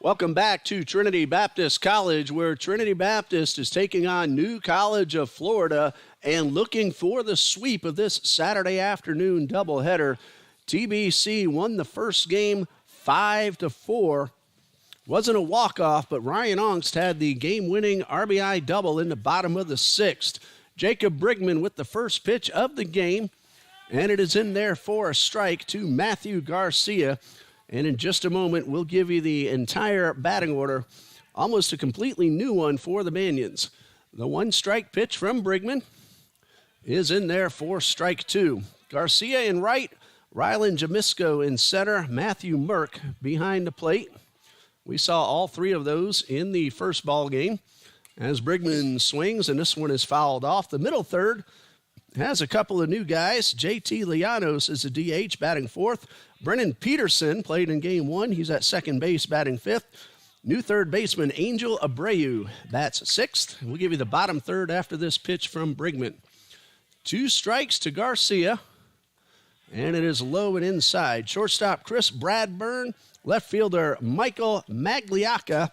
Welcome back to Trinity Baptist College, where Trinity Baptist is taking on New College of Florida and looking for the sweep of this Saturday afternoon doubleheader. TBC won the first game 5-4. Wasn't a walk-off, but Ryan Ongst had the game-winning RBI double in the bottom of the sixth. Jacob Brigman with the first pitch of the game, and it is in there for a strike to Matthew Garcia. And in just a moment, we'll give you the entire batting order, almost a completely new one for the Banians. The one-strike pitch from Brigman is in there for strike two. Garcia in right, Rylan Jamisco in center, Matthew Merck behind the plate. We saw all three of those in the first ball game as Brigman swings, and this one is fouled off. The middle third has a couple of new guys. JT Llanos is a DH batting fourth. Brennan Peterson played in game one. He's at second base batting fifth. New third baseman Angel Abreu bats sixth. We'll give you the bottom third after this pitch from Brigman. Two strikes to Garcia, and it is low and inside. Shortstop Chris Bradburn, left fielder Michael Magliacca,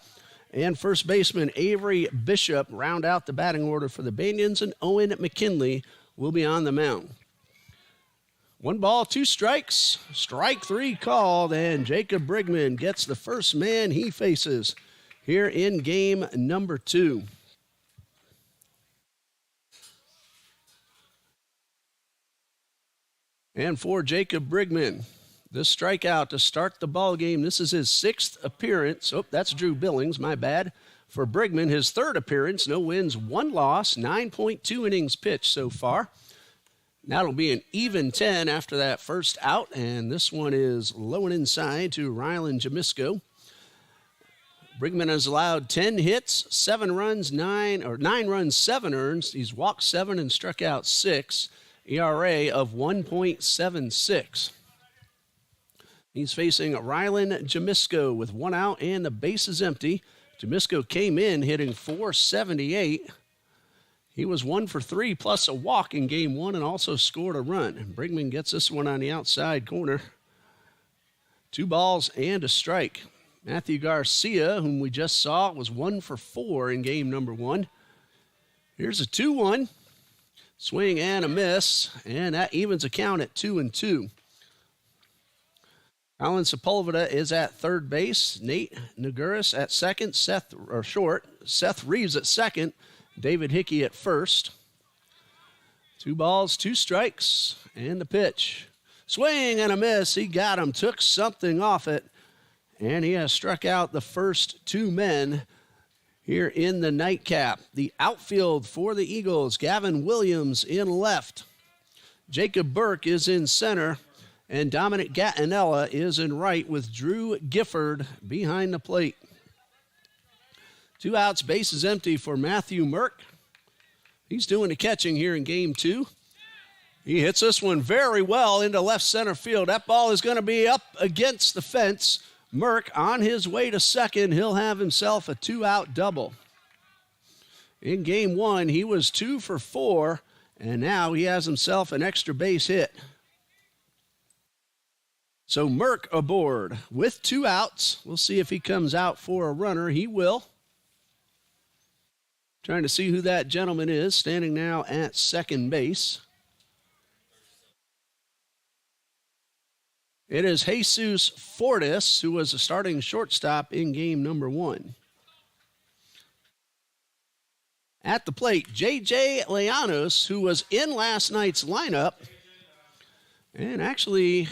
and first baseman Avery Bishop round out the batting order for the Banians, and Owen McKinley will be on the mound. 1 ball, 2 strikes. Strike three called, and Jacob Brigman gets the first man he faces here in game number 2. And for Jacob Brigman, this strikeout to start the ball game. This is his 6th appearance. Oh, that's Drew Billings, my bad. For Brigman, his 3rd appearance, no wins, 1 loss, 9.2 innings pitched so far. That'll be an even 10 after that first out, and this one is low and inside to Rylan Jamisco. Brigman has allowed 10 hits, 9 runs, 7 earned. He's walked 7 and struck out 6. ERA of 1.76. He's facing Rylan Jamisco with 1 out and the base is empty. Jamisco came in hitting .478. He was 1 for 3 plus a walk in game 1 and also scored a run. Brigman gets this one on the outside corner. 2 balls and a strike. Matthew Garcia, whom we just saw, was 1 for 4 in game number 1. Here's a 2-1. Swing and a miss, and that evens a count at 2-2. Alan Sepulveda is at third base. Nate Naguris at second. Seth Reeves at second. David Hickey at first. 2 balls, 2 strikes, and the pitch. Swing and a miss. He got him, took something off it, and he has struck out the first 2 men here in the nightcap. The outfield for the Eagles, Gavin Williams in left. Jacob Burke is in center, and Dominic Gattinella is in right with Drew Gifford behind the plate. 2 outs, bases empty for Matthew Merck. He's doing the catching here in game 2. He hits this one very well into left center field. That ball is going to be up against the fence. Merck on his way to second. He'll have himself a 2-out double. In game 1, he was 2 for 4, and now he has himself an extra base hit. So Merck aboard with 2 outs. We'll see if he comes out for a runner. He will. Trying to see who that gentleman is, standing now at second base. It is Jesus Fortis, who was a starting shortstop in game number 1. At the plate, J.J. Llanos, who was in last night's lineup and actually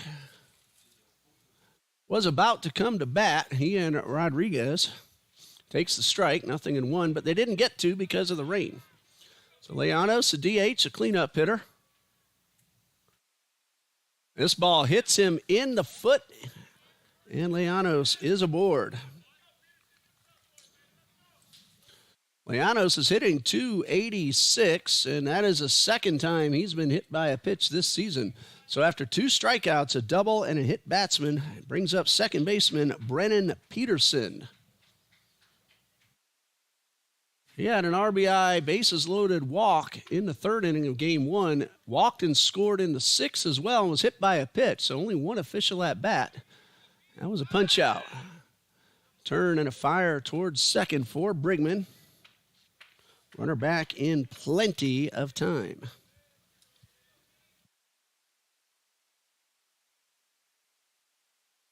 was about to come to bat. He and Rodriguez takes the strike, 0-1, but they didn't get to because of the rain. So Llanos, a DH, a cleanup hitter. This ball hits him in the foot, and Llanos is aboard. Llanos is hitting .286, and that is the second time he's been hit by a pitch this season. So after 2 strikeouts, a double, and a hit batsman, it brings up second baseman Brennan Peterson. He had an RBI bases loaded walk in the 3rd inning of game 1, walked and scored in the 6th as well, and was hit by a pitch, so only 1 official at bat. That was a punch out. Turn and a fire towards second for Brigman. Runner back in plenty of time.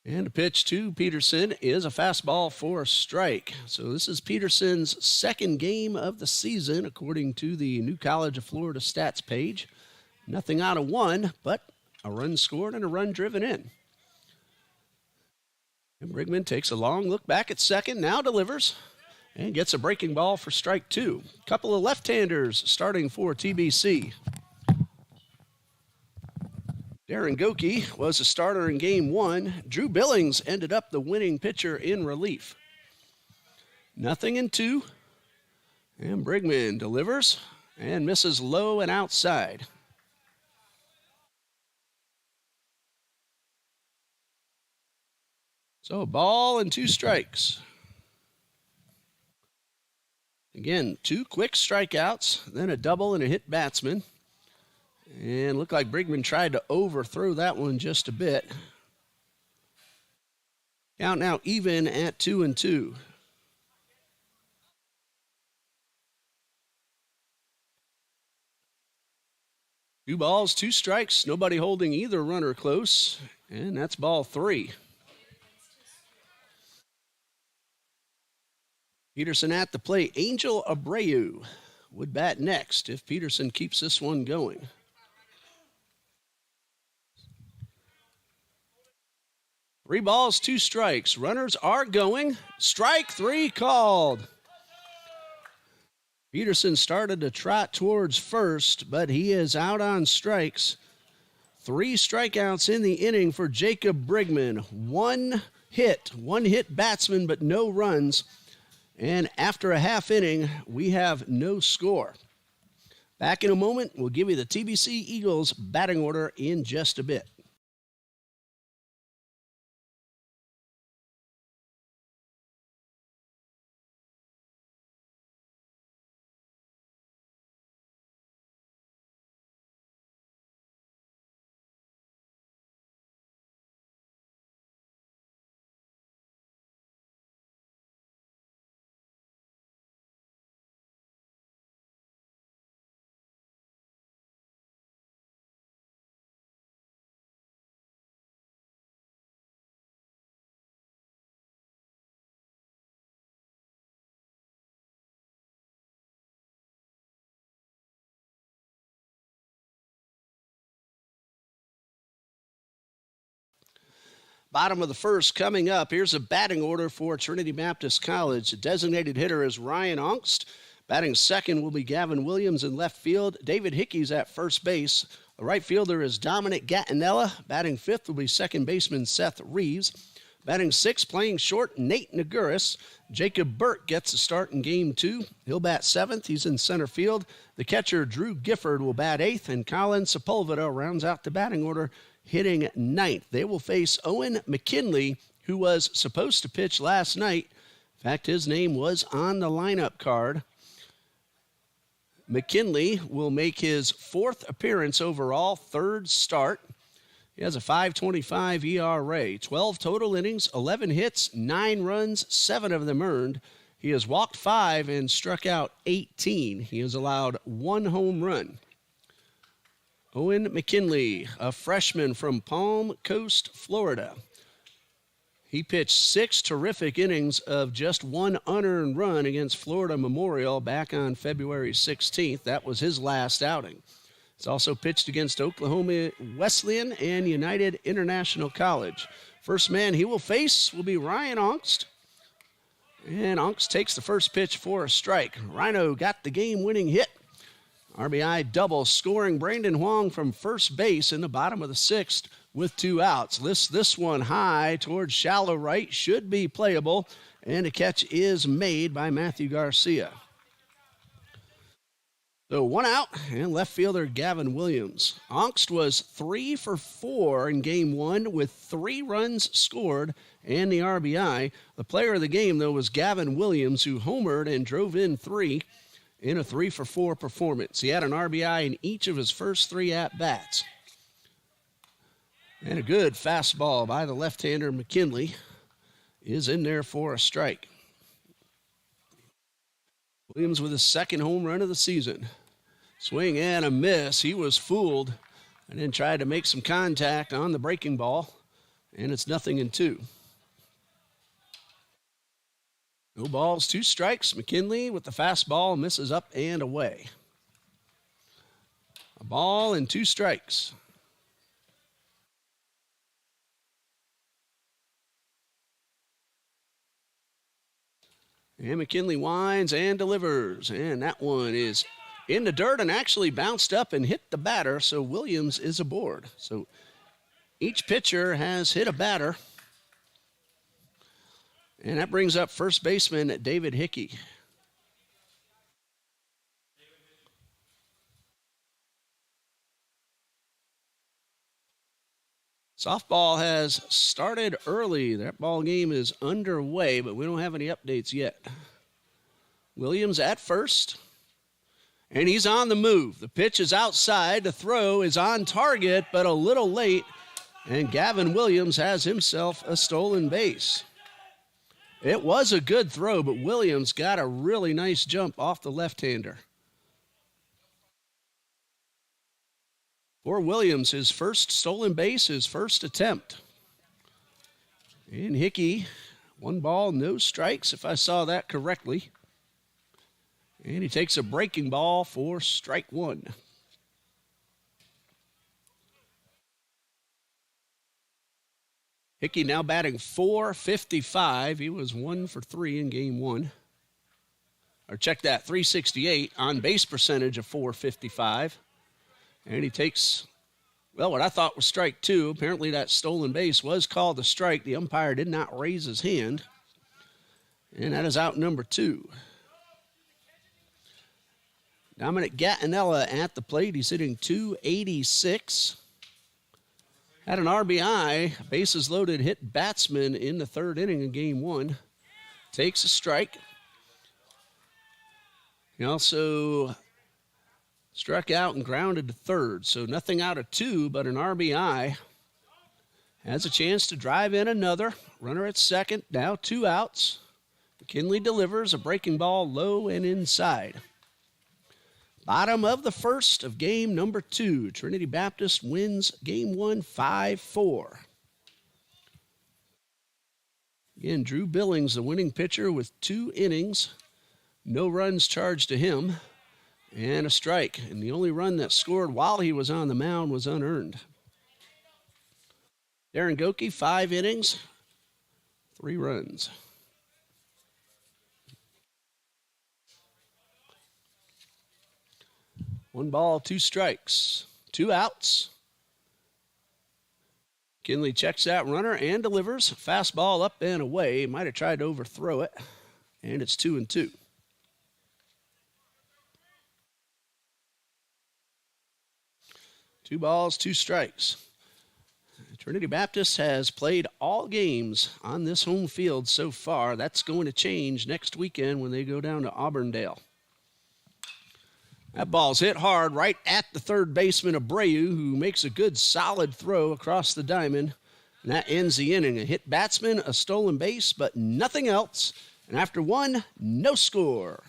And a pitch to Peterson is a fastball for a strike. So this is Peterson's second game of the season, according to the New College of Florida stats page. Nothing out of one, but a run scored and a run driven in. And Brigman takes a long look back at second, now delivers, and gets a breaking ball for strike two. Couple of left-handers starting for TBC. Darren Goki was a starter in game one. Drew Billings ended up the winning pitcher in relief. Nothing in two. And Brigman delivers and misses low and outside. So a ball and two strikes. Again, two quick strikeouts, then a double and a hit batsman. And looked like Brigman tried to overthrow that one just a bit. Count now even at 2-2. Two balls, two strikes, nobody holding either runner close, and that's ball three. Peterson at the plate. Angel Abreu would bat next if Peterson keeps this one going. Three balls, two strikes. Runners are going. Strike three called. Peterson started to trot towards first, but he is out on strikes. Three strikeouts in the inning for Jacob Brigman. One hit batsman, but no runs. And after a half inning, we have no score. Back in a moment, we'll give you the TBC Eagles batting order in just a bit. Bottom of the first coming up. Here's a batting order for Trinity Baptist College. The designated hitter is Ryan Ongst. Batting second will be Gavin Williams in left field. David Hickey's at first base. The right fielder is Dominic Gattinella. Batting fifth will be second baseman Seth Reeves. Batting sixth, playing short, Nate Naguris. Jacob Burke gets a start in game two. He'll bat seventh. He's in center field. The catcher, Drew Gifford, will bat eighth, and Colin Sepulveda rounds out the batting order, hitting ninth. They will face Owen McKinley, who was supposed to pitch last night. In fact, his name was on the lineup card. McKinley will make his fourth appearance overall, third start. He has a 5.25 ERA, 12 total innings, 11 hits, 9 runs, 7 of them earned. He has walked 5 and struck out 18. He has allowed 1 home run. Owen McKinley, a freshman from Palm Coast, Florida. He pitched 6 terrific innings of just 1 unearned run against Florida Memorial back on February 16th. That was his last outing. He's also pitched against Oklahoma Wesleyan and United International College. First man he will face will be Ryan Ongst. And Ongst takes the first pitch for a strike. Rhino got the game-winning hit. RBI double, scoring Brandon Huang from first base in the bottom of the sixth with 2 outs. This one high towards shallow right, should be playable, and a catch is made by Matthew Garcia. So 1 out, and left fielder Gavin Williams. Ongst was 3 for 4 in game 1 with 3 runs scored and the RBI. The player of the game, though, was Gavin Williams, who homered and drove in 3 in a 3 for 4 performance. He had an RBI in each of his first 3 at-bats. And a good fastball by the left-hander McKinley. is in there for a strike. Williams with his second home run of the season. Swing and a miss. He was fooled and then tried to make some contact on the breaking ball, and it's 0-2. No balls, 2 strikes. McKinley with the fastball misses up and away. A ball and 2 strikes. And McKinley winds and delivers, and that one is in the dirt and actually bounced up and hit the batter, so Williams is aboard. So each pitcher has hit a batter, and that brings up first baseman David Hickey. Softball has started early. That ball game is underway, but we don't have any updates yet. Williams at first, and he's on the move. The pitch is outside. The throw is on target, but a little late, and Gavin Williams has himself a stolen base. It was a good throw, but Williams got a really nice jump off the left-hander. For Williams, his first stolen base, his first attempt. And Hickey, 1 ball, no strikes, if I saw that correctly. And he takes a breaking ball for strike 1. Hickey now batting .455. He was 1 for 3 in game 1. Or check that, .368, on base percentage of .455. And he takes, well, what I thought was strike 2. Apparently that stolen base was called a strike. The umpire did not raise his hand. And that is out number 2. Dominic Gattinella at the plate. He's hitting .286. Had an RBI, bases loaded, hit batsman in the 3rd inning of game 1. Takes a strike. He also struck out and grounded to 3rd, so nothing out of 2, but an RBI. Has a chance to drive in another. Runner at 2nd, now 2 outs. McKinley delivers a breaking ball low and inside. Bottom of the 1st of game number 2. Trinity Baptist wins game 1 5-4. Again, Drew Billings, the winning pitcher with 2 innings. No runs charged to him. And a strike. And the only run that scored while he was on the mound was unearned. Darren Goki, 5 innings, 3 runs. One ball, 2 strikes, 2 outs. Kinley checks that runner and delivers. Fastball up and away. Might have tried to overthrow it. And it's 2-2. Two balls, 2 strikes. Trinity Baptist has played all games on this home field so far. That's going to change next weekend when they go down to Auburndale. That ball's hit hard right at the 3rd baseman, Abreu, who makes a good solid throw across the diamond. And that ends the inning. A hit batsman, a stolen base, but nothing else. And after 1, no score.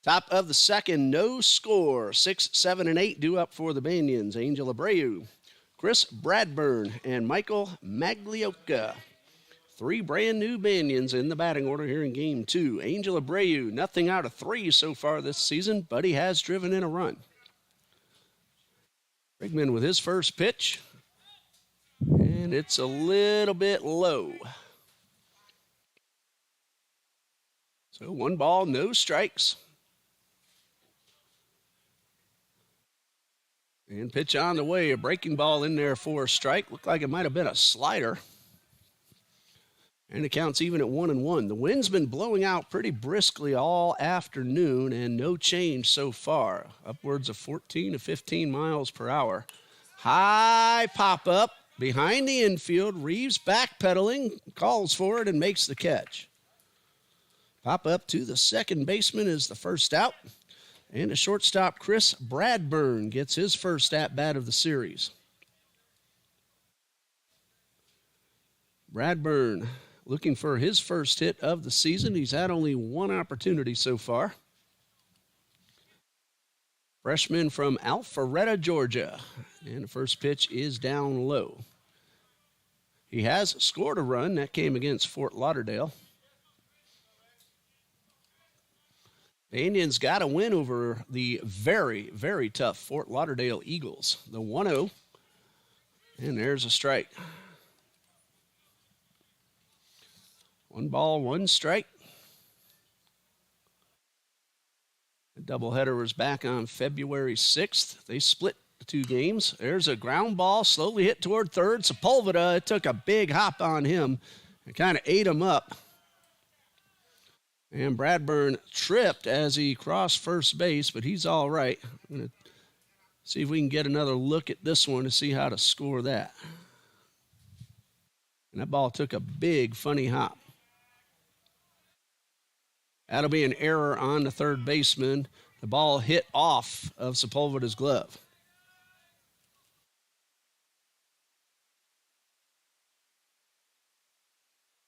Top of the second, no score. 6, 7, and 8 due up for the Banians. Angel Abreu, Chris Bradburn, and Michael Maglioka. 3 brand new Banians in the batting order here in Game 2. Angel Abreu, nothing out of 3 so far this season, but he has driven in a run. Brigman with his first pitch, and it's a little bit low. So 1 ball, no strikes. And pitch on the way, a breaking ball in there for a strike. Looked like it might have been a slider. And it counts even at 1-1. The wind's been blowing out pretty briskly all afternoon and no change so far. Upwards of 14 to 15 miles per hour. High pop up behind the infield. Reeves backpedaling, calls for it and makes the catch. Pop up to the second baseman is the first out. And a shortstop, Chris Bradburn, gets his first at-bat of the series. Bradburn looking for his first hit of the season. He's had only 1 opportunity so far. Freshman from Alpharetta, Georgia. And the first pitch is down low. He has scored a run. That came against Fort Lauderdale. Banians got a win over the very, very tough Fort Lauderdale Eagles. The 1-0. And there's a strike. 1 ball, 1 strike. The doubleheader was back on February 6th. They split the 2 games. There's a ground ball, slowly hit toward third. Sepulveda, it took a big hop on him and kind of ate him up. And Bradburn tripped as he crossed first base, but he's all right. I'm going to see if we can get another look at this one to see how to score that. And that ball took a big, funny hop. That'll be an error on the third baseman. The ball hit off of Sepulveda's glove.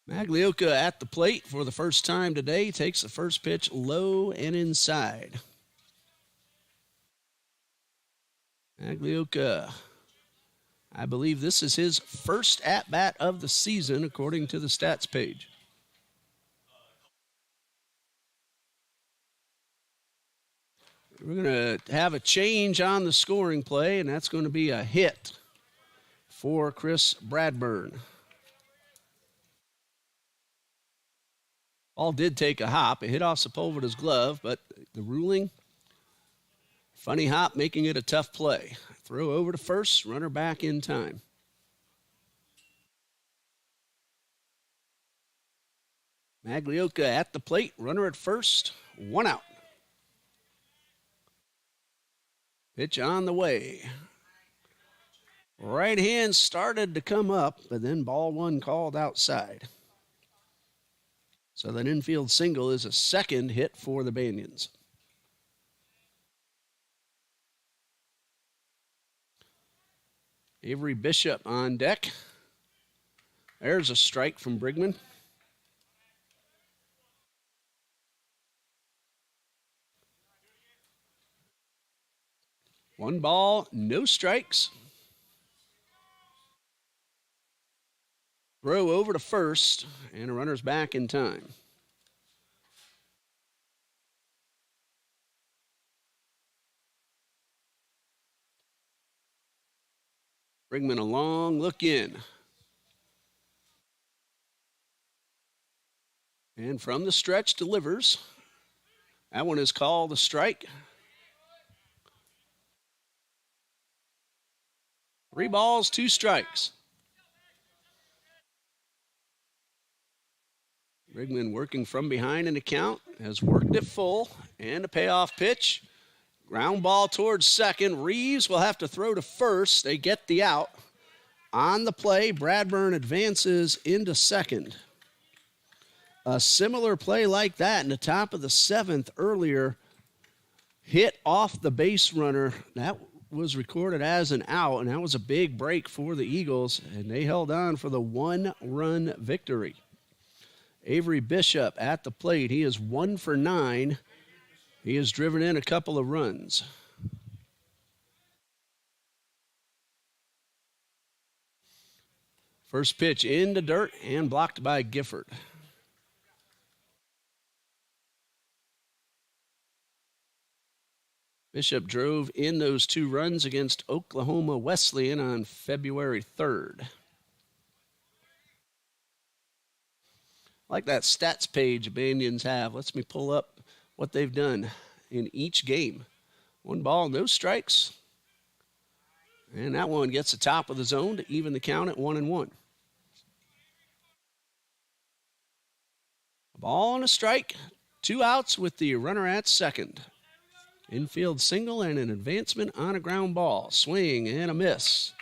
Maglioka at the plate for the first time today. Takes the first pitch low and inside. Maglioka, I believe this is his first at-bat of the season, according to the stats page. We're going to have a change on the scoring play, and that's going to be a hit for Chris Bradburn. Ball did take a hop. It hit off Sepulveda's glove, but the ruling, funny hop, making it a tough play. Throw over to first, runner back in time. Maglioka at the plate, runner at first, 1 out. Pitch on the way. Right hand started to come up, but then ball 1 called outside. So that infield single is a second hit for the Banians. Avery Bishop on deck. There's a strike from Brigman. One ball, no strikes. Throw over to first, and a runner's back in time. Brigman a long look in. And from the stretch delivers. That one is called a strike. 3 balls, 2 strikes. Brigman working from behind in the count, has worked it full, and a payoff pitch. Ground ball towards second. Reeves will have to throw to first. They get the out. On the play, Bradburn advances into second. A similar play like that in the top of the 7th earlier, hit off the base runner. That was recorded as an out, and that was a big break for the Eagles, and they held on for the 1-run victory. Avery Bishop at the plate. He is 1 for 9 He has driven in a couple of runs. First pitch into dirt and blocked by Gifford. Bishop drove in those 2 runs against Oklahoma Wesleyan on February 3rd. I like that stats page Banians have. Let's me pull up what they've done in each game. 1 ball, no strikes. And that one gets the top of the zone to even the count at 1-1. A ball and a strike. 2 outs with the runner at second. Infield single and an advancement on a ground ball. Swing and a miss.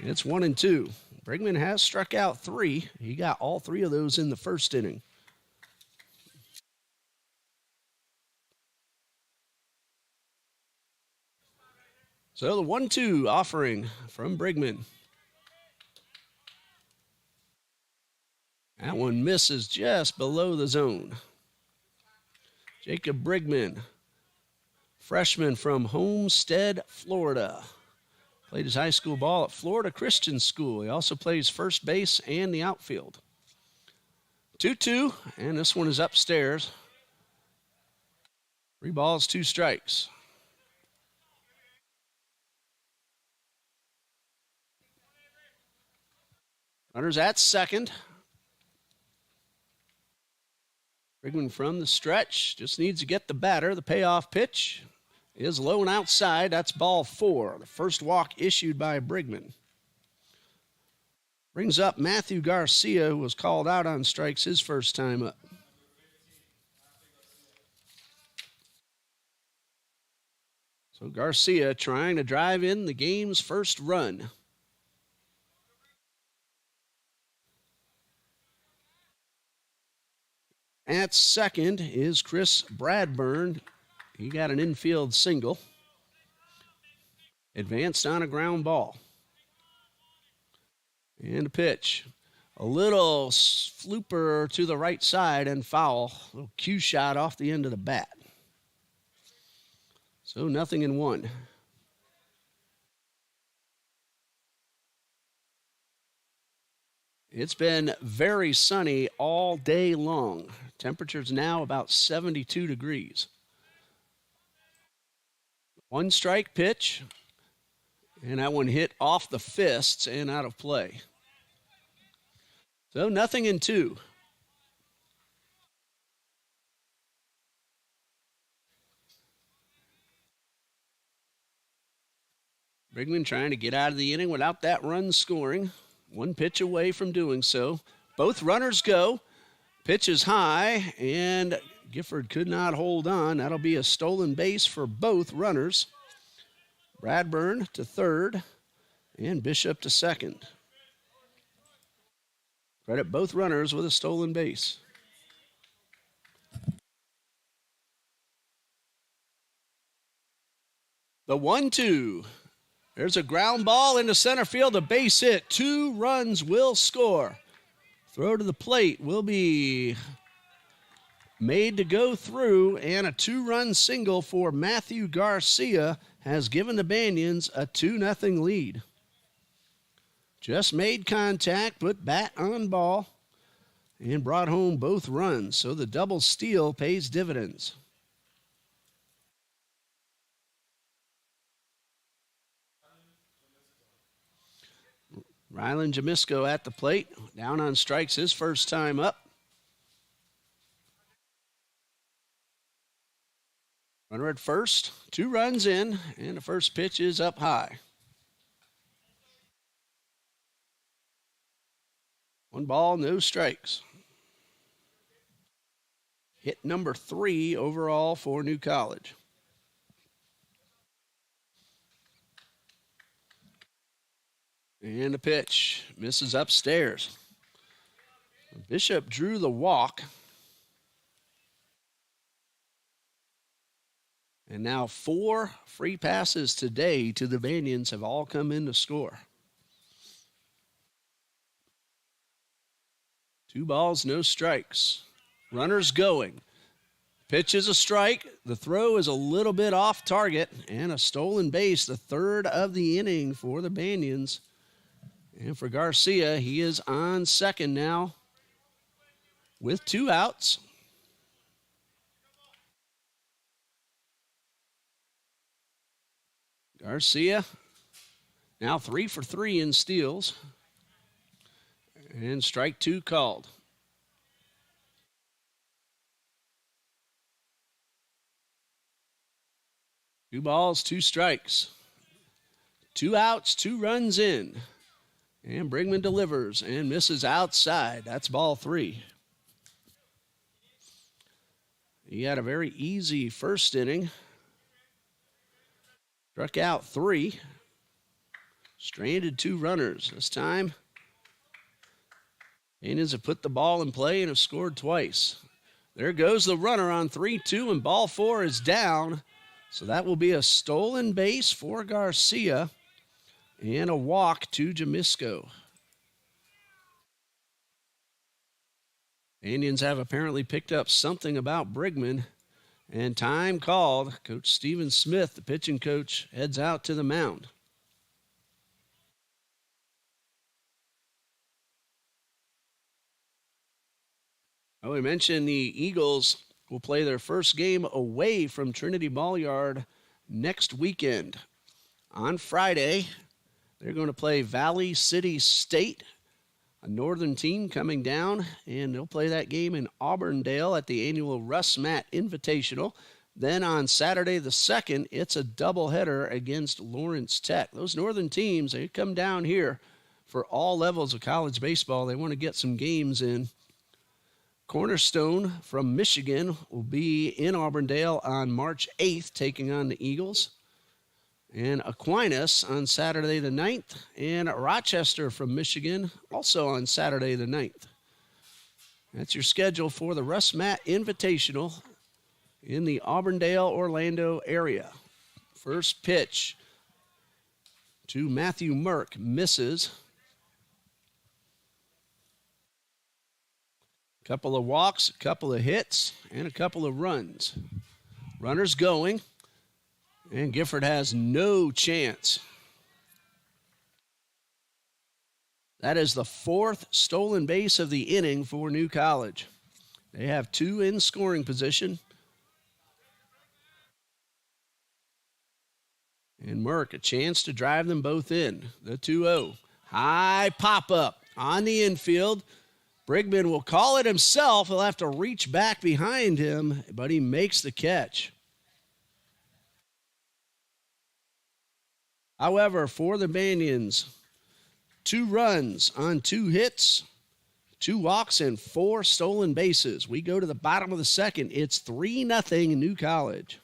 It's 1-2. Brigman has struck out 3. He got all 3 of those in the first inning. So the 1-2 offering from Brigman. That one misses just below the zone. Jacob Brigman, freshman from Homestead, Florida. Played his high school ball at Florida Christian School. He also plays first base and the outfield. 2-2, and this one is upstairs. 3 balls, 2 strikes. Runners at second. Brigman from the stretch. Just needs to get the batter. The payoff pitch is low and outside. That's ball 4. The first walk issued by Brigman. Brings up Matthew Garcia, who was called out on strikes his first time up. So Garcia trying to drive in the game's first run. At second is Chris Bradburn. He got an infield single. Advanced on a ground ball. And a pitch. A little flooper to the right side and foul. A little cue shot off the end of the bat. So 0-1. It's been very sunny all day long. Temperature's now about 72 degrees. 1 strike pitch. And that one hit off the fists and out of play. So 0-2. Brigman trying to get out of the inning without that run scoring. 1 pitch away from doing so. Both runners go. Pitch is high, and Gifford could not hold on. That'll be a stolen base for both runners. Bradburn to third, and Bishop to second. Credit both runners with a stolen base. The 1-2. There's a ground ball into center field, a base hit. 2 runs will score. Throw to the plate will be made to go through, and a 2-run single for Matthew Garcia has given the Banians a 2-0 lead. Just made contact, put bat on ball, and brought home both runs. So the double steal pays dividends. Rylan Jamisco at the plate, down on strikes his first time up. Runner at first, 2 runs in, and the first pitch is up high. 1 ball, no strikes. Hit number 3 overall for New College. And a pitch. Misses upstairs. Bishop drew the walk. And now 4 free passes today to the Banians have all come in to score. 2 balls, no strikes. Runners going. Pitch is a strike. The throw is a little bit off target, and a stolen base, the third of the inning for the Banians. And for Garcia, he is on second now with 2 outs. Garcia now 3 for 3 in steals. And strike 2 called. Two balls, 2 strikes. 2 outs, 2 runs in. And Brigman delivers and misses outside. That's ball 3. He had a very easy first inning. Struck out 3. Stranded 2 runners. This time, Banians have put the ball in play and have scored twice. There goes the runner on 3-2, and ball 4 is down. So that will be a stolen base for Garcia and a walk to Jamisco. Indians have apparently picked up something about Brigman, and time called. Coach Stephen Smith, the pitching coach, heads out to the mound. Oh, we mentioned the Eagles will play their first game away from Trinity Ball Yard next weekend. On Friday, they're going to play Valley City State, a northern team coming down, and they'll play that game in Auburndale at the annual Russ Matt Invitational. Then on Saturday the 2nd, it's a doubleheader against Lawrence Tech. Those northern teams, they come down here for all levels of college baseball. They want to get some games in. Cornerstone from Michigan will be in Auburndale on March 8th, taking on the Eagles. And Aquinas on Saturday the 9th, and Rochester from Michigan also on Saturday the 9th. That's your schedule for the Russ Matt Invitational in the Auburndale-Orlando area. First pitch to Matthew Merck, misses. Couple of walks, a couple of hits, and a couple of runs. Runners going, and Gifford has no chance. That is the 4th stolen base of the inning for New College. They have 2 in scoring position. And Merck, a chance to drive them both in. The 2-0. High pop-up on the infield. Brigman will call it himself. He'll have to reach back behind him, but he makes the catch. However, for the Banians, 2 runs on 2 hits, 2 walks, and 4 stolen bases. We go to the bottom of the 2nd. It's 3-0 New College.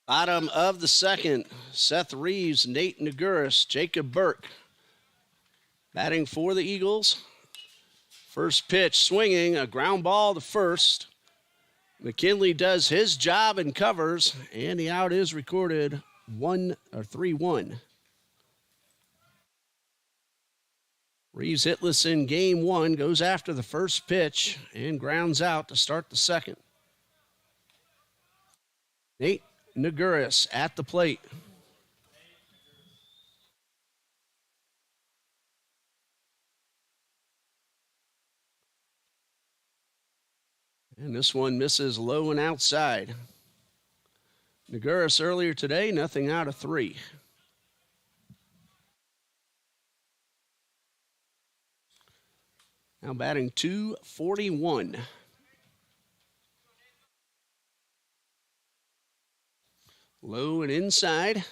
Bottom of the second, Seth Reeves, Nate Naguris, Jacob Burke. Batting for the Eagles. First pitch swinging, a ground ball to first. McKinley does his job and covers, and the out is recorded 3-1. Reeves hitless in game one, goes after the first pitch and grounds out to start the second. Nate Naguris at the plate. And this one misses low and outside. Naguris earlier today, nothing out of 3. Now batting .241. Low and inside.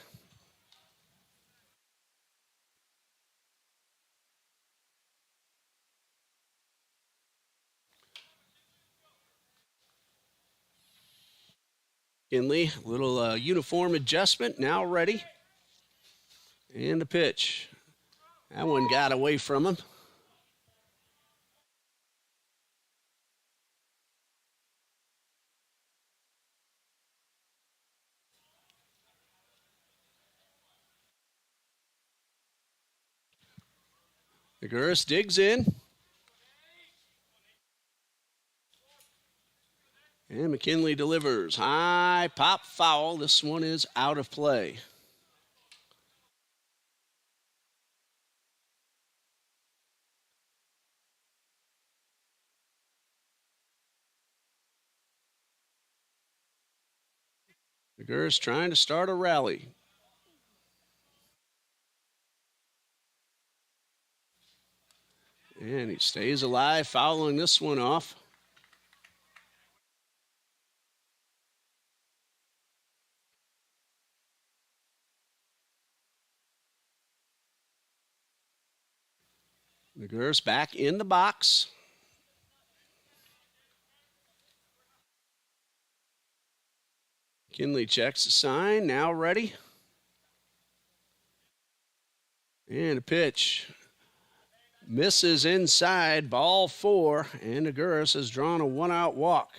Kinley, little uniform adjustment, now ready. And the pitch. That one got away from him. Naguris digs in. And McKinley delivers. High pop foul. This one is out of play. Naguris trying to start a rally. And he stays alive, fouling this one off. Naguris back in the box. Kinley checks the sign, now ready. And a pitch. Misses inside, ball 4, and Naguris has drawn a 1-out walk.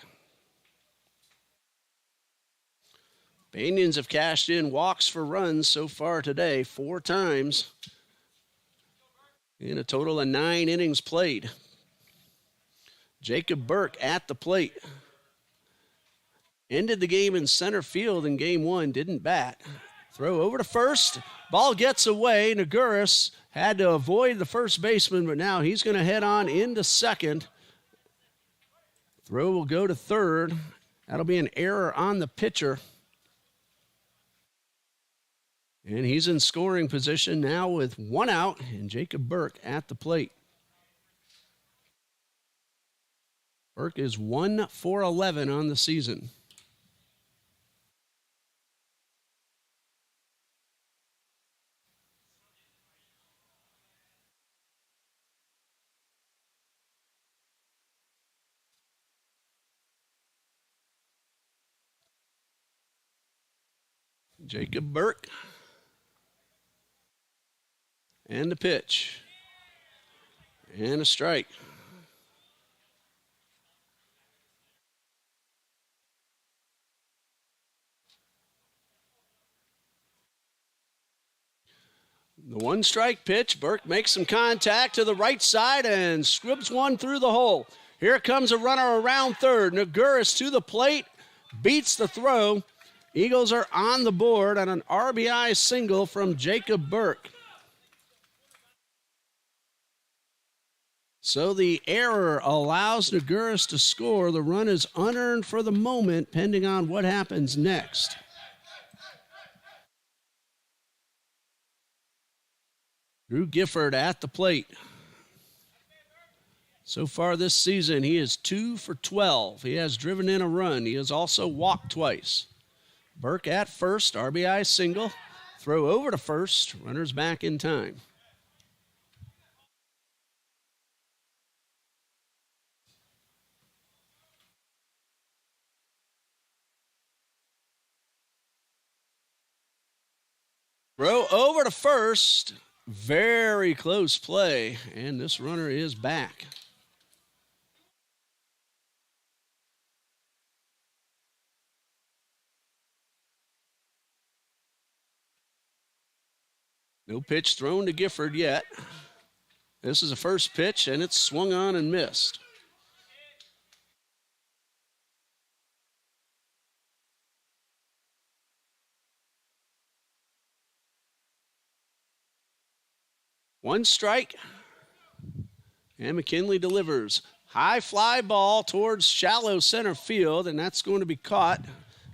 Banians have cashed in walks for runs so far today, 4 times. In a total of 9 innings played. Jacob Burke at the plate. Ended the game in center field in game 1, didn't bat. Throw over to first. Ball gets away. Naguris had to avoid the first baseman, but now he's going to head on into second. Throw will go to third. That'll be an error on the pitcher. And he's in scoring position now with 1 out, and Jacob Burke at the plate. Burke is 1 for 11 on the season. Jacob Burke. And the pitch. And a strike. The 1-strike pitch. Burke makes some contact to the right side and scribs one through the hole. Here comes a runner around third. Naguris to the plate. Beats the throw. Eagles are on the board on an RBI single from Jacob Burke. So the error allows Naguris to score. The run is unearned for the moment, pending on what happens next. Drew Gifford at the plate. So far this season, he is 2 for 12. He has driven in a run. He has also walked twice. Burke at first, RBI single. Throw over to first. Runners back in time. Throw over to first. Very close play, and this runner is back. No pitch thrown to Gifford yet. This is a first pitch, and it's swung on and missed. One strike, and McKinley delivers. High fly ball towards shallow center field, and that's going to be caught.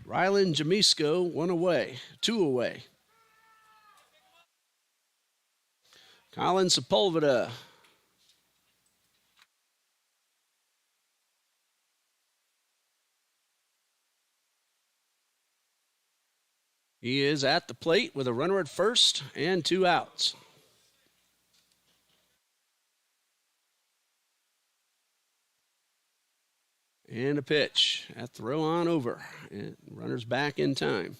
Rylan Jamisco, two away. Colin Sepulveda. He is at the plate with a runner at first and 2 outs. And a pitch. That throw on over. And runner's back in time.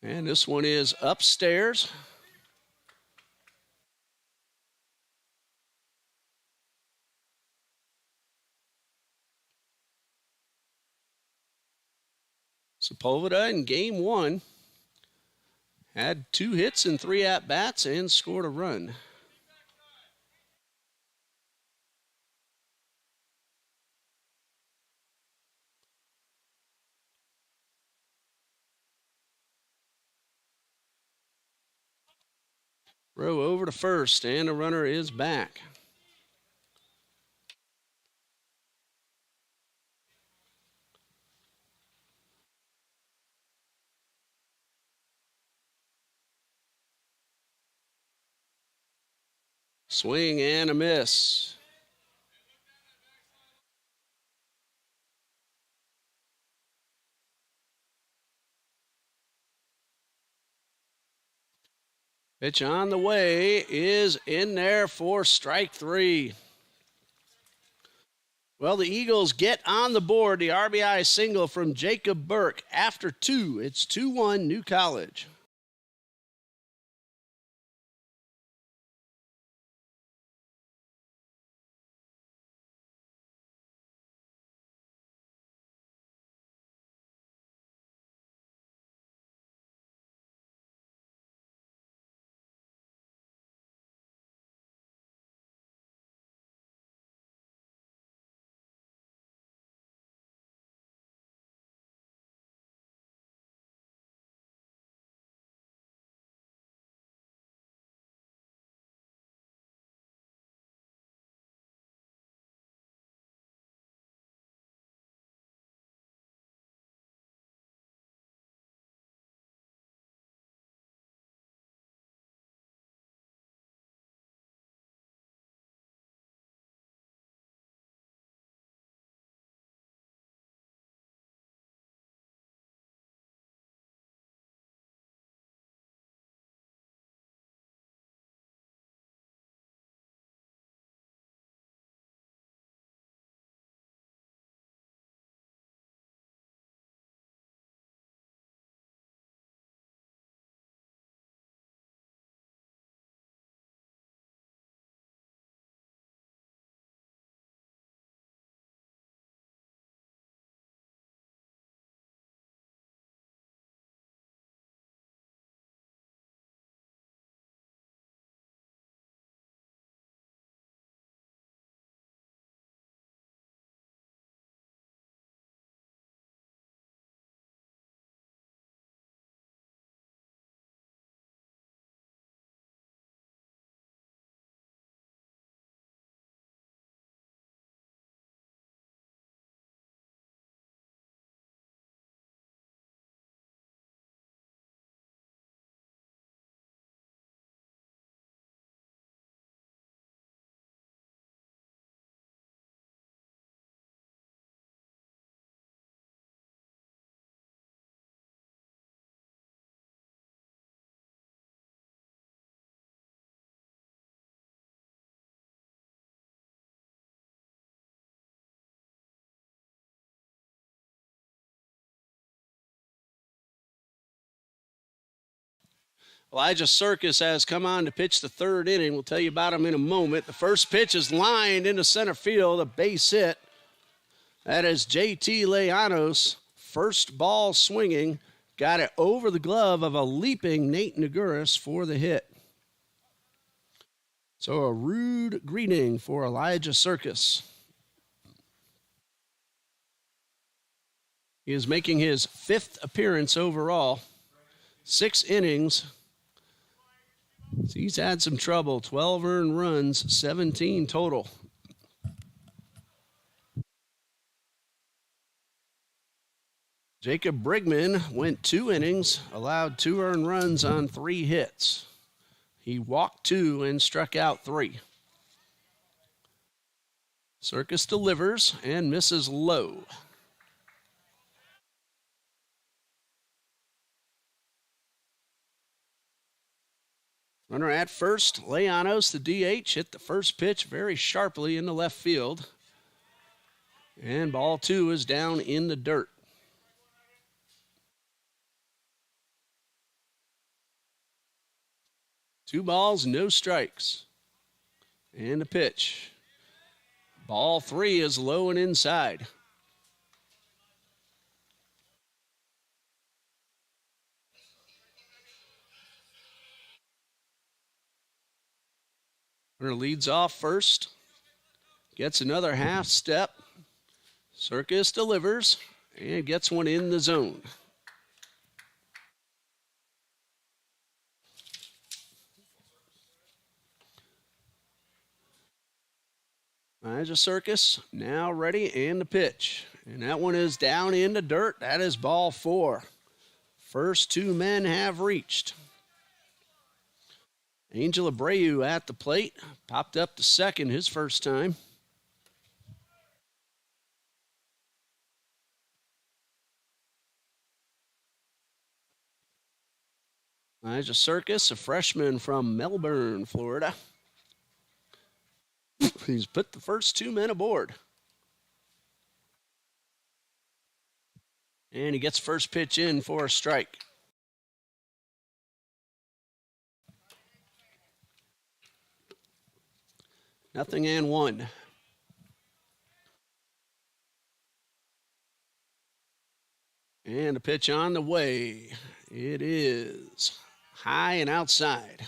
And this one is upstairs. Sepulveda in game 1 had 2 hits and 3 at-bats and scored a run. Throw over to first, and the runner is back. Swing and a miss. Pitch on the way is in there for strike 3. Well, the Eagles get on the board. The RBI single from Jacob Burke. After 2, it's 2-1 New College. Elijah Circus has come on to pitch the third inning. We'll tell you about him in a moment. The first pitch is lined into center field, a base hit. That is J.T. Leanos. First ball swinging. Got it over the glove of a leaping Nate Naguris for the hit. So a rude greeting for Elijah Circus. He is making his 5th appearance overall. 6 innings. He's had some trouble. 12 earned runs, 17 total. Jacob Brigman went 2 innings, allowed 2 earned runs on 3 hits. He walked 2 and struck out 3. Circus delivers and misses low. Runner at first, Leanos, the DH, hit the first pitch very sharply into left field. And ball 2 is down in the dirt. Two balls, no strikes. And a pitch. Ball 3 is low and inside. Runner leads off first. Gets another half step. Circus delivers and gets one in the zone. Elijah Circus now ready and the pitch. And that one is down in the dirt. That is ball 4. First 2 men have reached. Angel Abreu at the plate. Popped up to second his first time. Elijah Circus, a freshman from Melbourne, Florida. He's put the first 2 men aboard. And he gets first pitch in for a strike. Nothing and 1. And a pitch on the way. It is high and outside.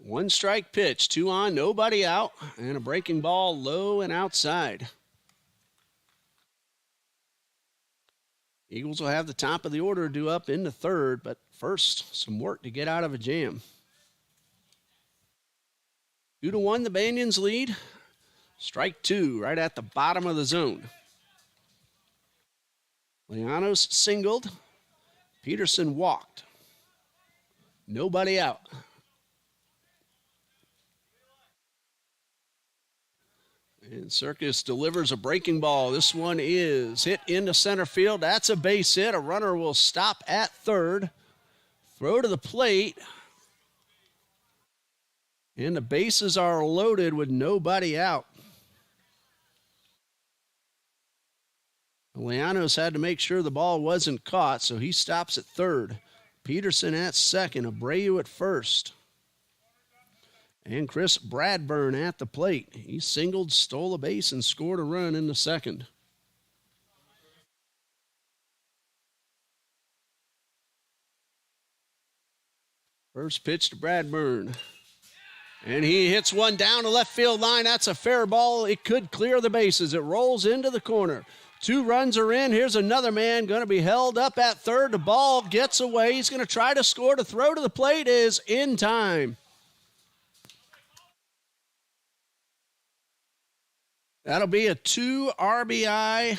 One strike pitch, 2 on, nobody out, and a breaking ball low and outside. Eagles will have the top of the order due up in the third, but first, some work to get out of a jam. 2-1, the Banians lead. Strike 2 right at the bottom of the zone. Leanos singled. Peterson walked. Nobody out. And Circus delivers a breaking ball. This one is hit into center field. That's a base hit. A runner will stop at third. Throw to the plate. And the bases are loaded with nobody out. Leanos had to make sure the ball wasn't caught, so he stops at third. Peterson at second. Abreu at first. And Chris Bradburn at the plate. He singled, stole a base, and scored a run in the second. First pitch to Bradburn. And he hits one down the left field line. That's a fair ball. It could clear the bases. It rolls into the corner. 2 runs are in. Here's another man going to be held up at third. The ball gets away. He's going to try to score. The throw to the plate is in time. That'll be a 2 RBI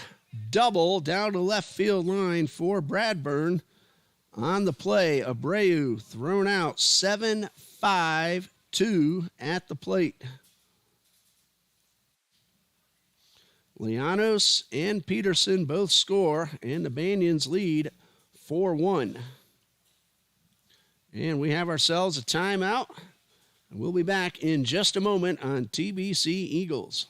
double down the left field line for Bradburn. On the play, Abreu thrown out 7-5-2 at the plate. Leanos and Peterson both score, and the Banians lead 4-1. And we have ourselves a timeout. We'll be back in just a moment on TBC Eagles.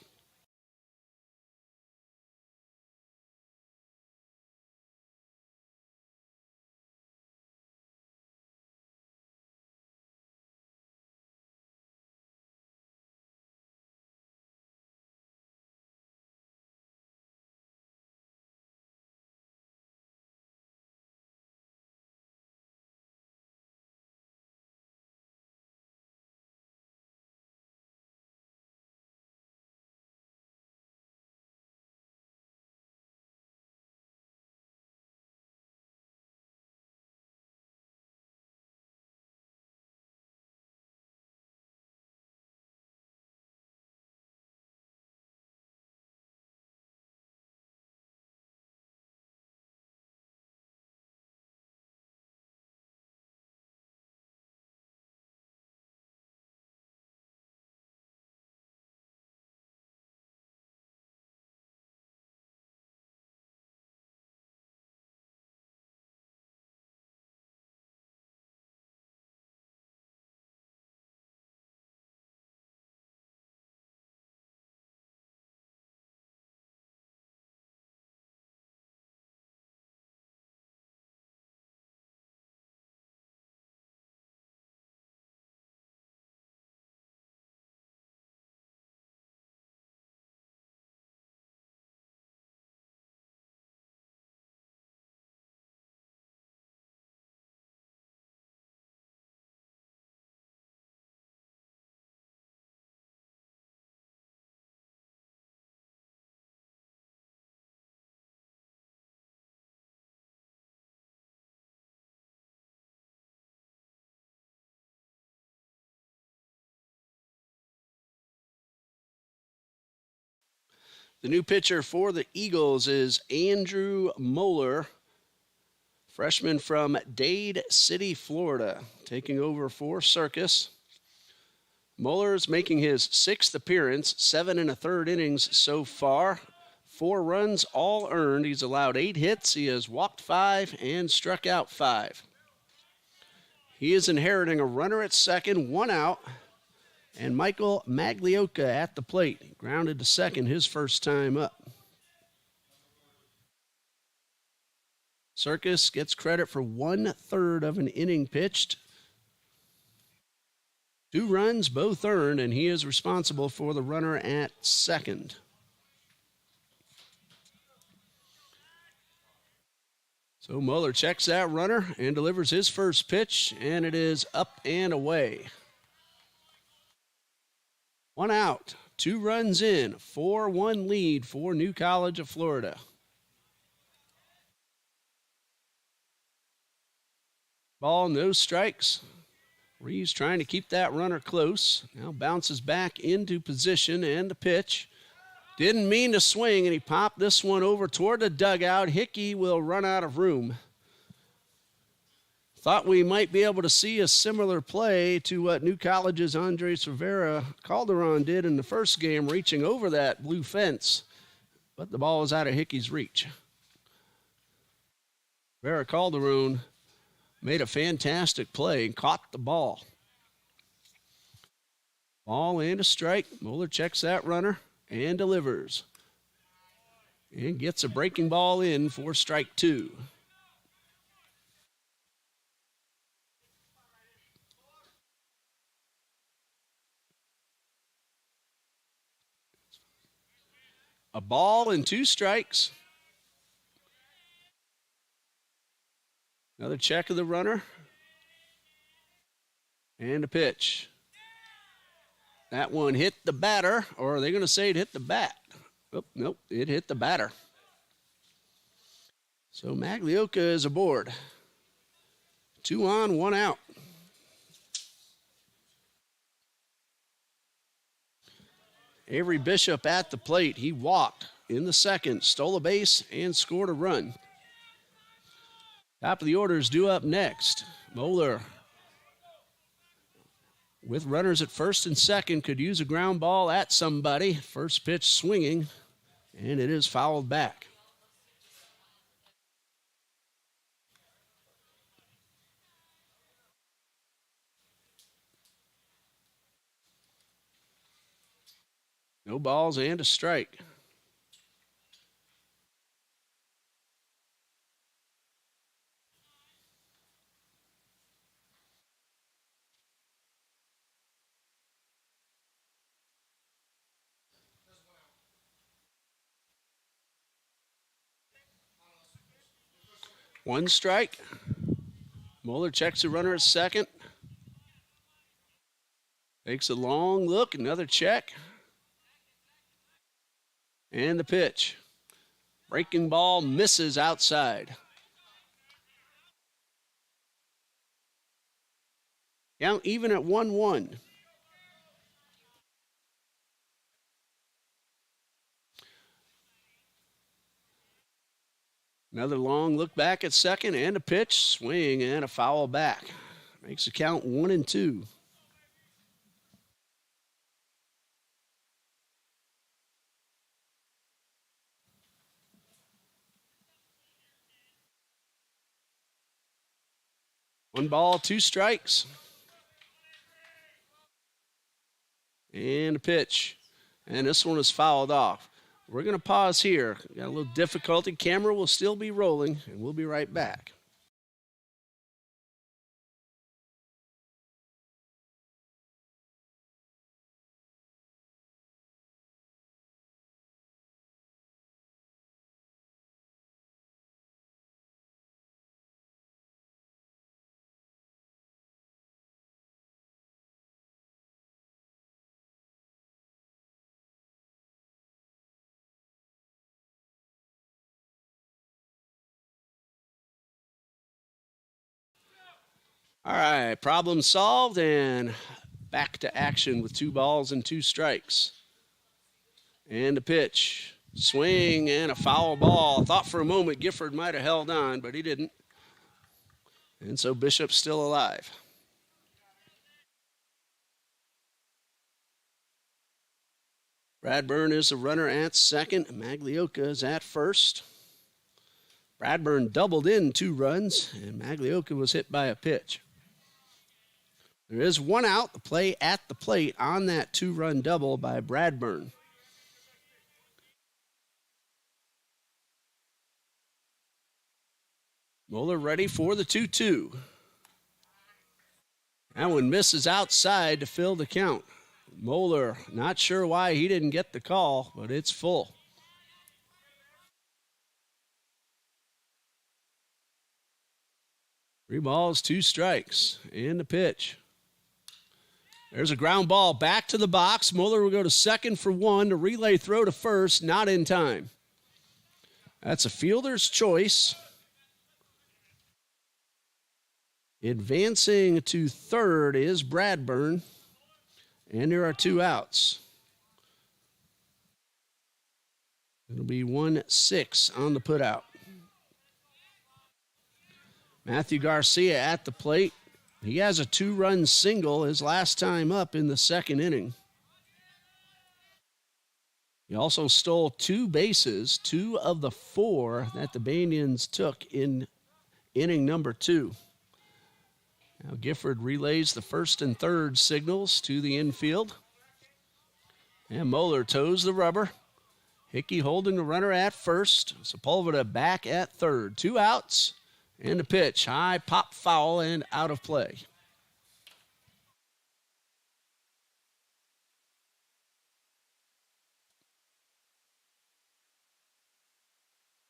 The new pitcher for the Eagles is Andrew Moeller, freshman from Dade City, Florida, taking over for Circus. Moeller's making his 6th appearance, 7 1/3 innings so far. 4 runs, all earned. He's allowed 8 hits. He has walked 5 and struck out 5. He is inheriting a runner at second, 1 out, and Michael Maglioka at the plate. Grounded to second his first time up. Circus gets credit for 1/3 of an inning pitched. 2 runs, both earned, and he is responsible for the runner at second. So Mueller checks that runner and delivers his first pitch, and it is up and away. 1 out, 2 runs in, 4-1 lead for New College of Florida. Ball, no strikes. Reeves trying to keep that runner close. Now bounces back into position and the pitch. Didn't mean to swing, and he popped this one over toward the dugout. Hickey will run out of room. Thought we might be able to see a similar play to what New College's Andres Rivera Calderon did in the first game, reaching over that blue fence, but the ball is out of Hickey's reach. Rivera Calderon made a fantastic play and caught the ball. Ball and a strike. Moeller checks that runner and delivers. And gets a breaking ball in for strike 2. A ball and 2 strikes. Another check of the runner. And a pitch. That one hit the batter, or are they going to say it hit the bat? Oh, nope, it hit the batter. So Maglioka is aboard. 2 on, 1 out. Avery Bishop at the plate. He walked in the second, stole a base, and scored a run. Top of the order is due up next. Moeller, with runners at first and second, could use a ground ball at somebody. First pitch swinging, and it is fouled back. No balls and a strike. One strike. Moeller checks the runner at second. Takes a long look, another check. And the pitch. Breaking ball misses outside. Count even at 1-1. Another long look back at second and a pitch, swing and a foul back. Makes the count 1-2. One ball, 2 strikes. And a pitch. And this one is fouled off. We're going to pause here. Got a little difficulty. Camera will still be rolling, and we'll be right back. All right, problem solved, and back to action with 2 balls and 2 strikes. And a pitch. Swing and a foul ball. Thought for a moment Gifford might have held on, but he didn't. And so Bishop's still alive. Bradburn is the runner at second. Maglioka is at first. Bradburn doubled in 2 runs, and Maglioka was hit by a pitch. There is 1 out. The play at the plate on that 2-run double by Bradburn. Moeller ready for the 2-2. That one misses outside to fill the count. Moeller, not sure why he didn't get the call, but it's full. Three balls, 2 strikes, and the pitch. There's a ground ball back to the box. Moeller will go to second for 1. The relay throw to first, not in time. That's a fielder's choice. Advancing to third is Bradburn, and there are 2 outs. It'll be 1-6 on the putout. Matthew Garcia at the plate. He has a 2-run single his last time up in the 2nd inning. He also stole 2 bases, 2 of the 4 that the Banians took in inning number 2. Now Gifford relays the first and third signals to the infield. And Moeller toes the rubber. Hickey holding the runner at first. Sepulveda back at third. 2 outs and a pitch. High pop foul and out of play.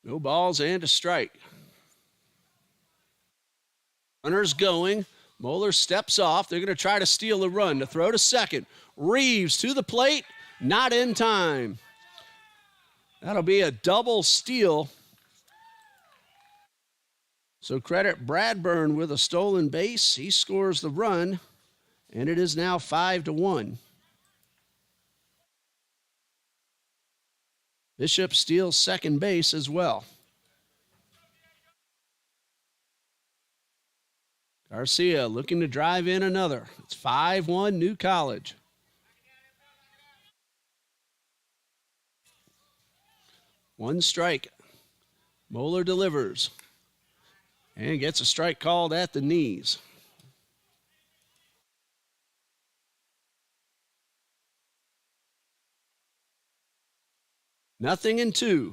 No balls and a strike. Runners going. Moeller steps off. They're going to try to steal the run. To throw to second. Reeves to the plate. Not in time. That'll be a double steal. So credit Bradburn with a stolen base. He scores the run, and it is now 5-1. Bishop steals second base as well. Garcia looking to drive in another. It's 5-1 New College. One strike. Moeller delivers and gets a strike called at the knees. Nothing in 2.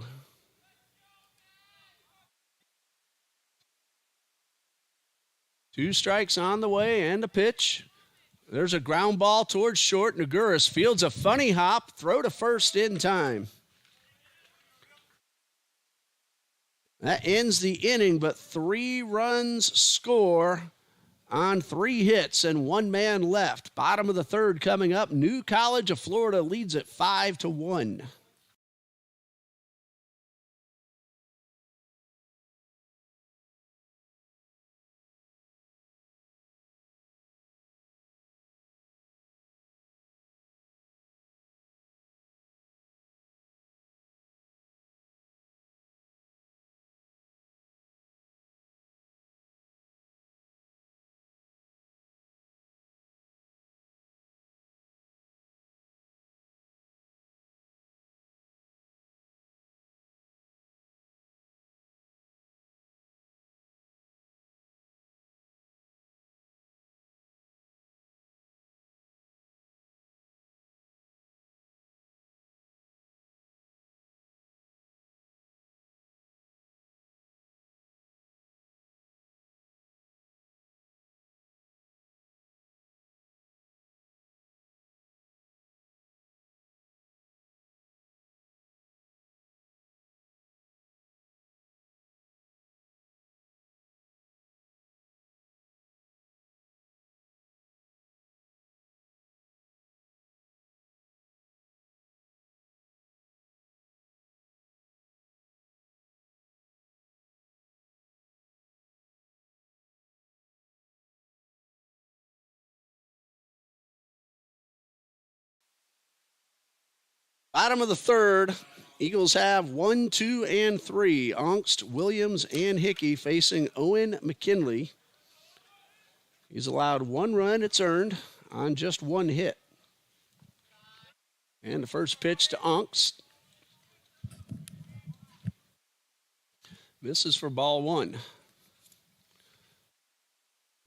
Two strikes on the way and a pitch. There's a ground ball towards short. Naguras fields a funny hop. Throw to first in time. That ends the inning, but 3 runs score on 3 hits and 1 man left. Bottom of the 3rd coming up. New College of Florida leads at 5-1. Bottom of the 3rd. Eagles have 1, 2, and 3. Ongst, Williams, and Hickey facing Owen McKinley. He's allowed 1 run, it's earned, on just 1 hit. And the first pitch to Ongst. Misses for ball 1.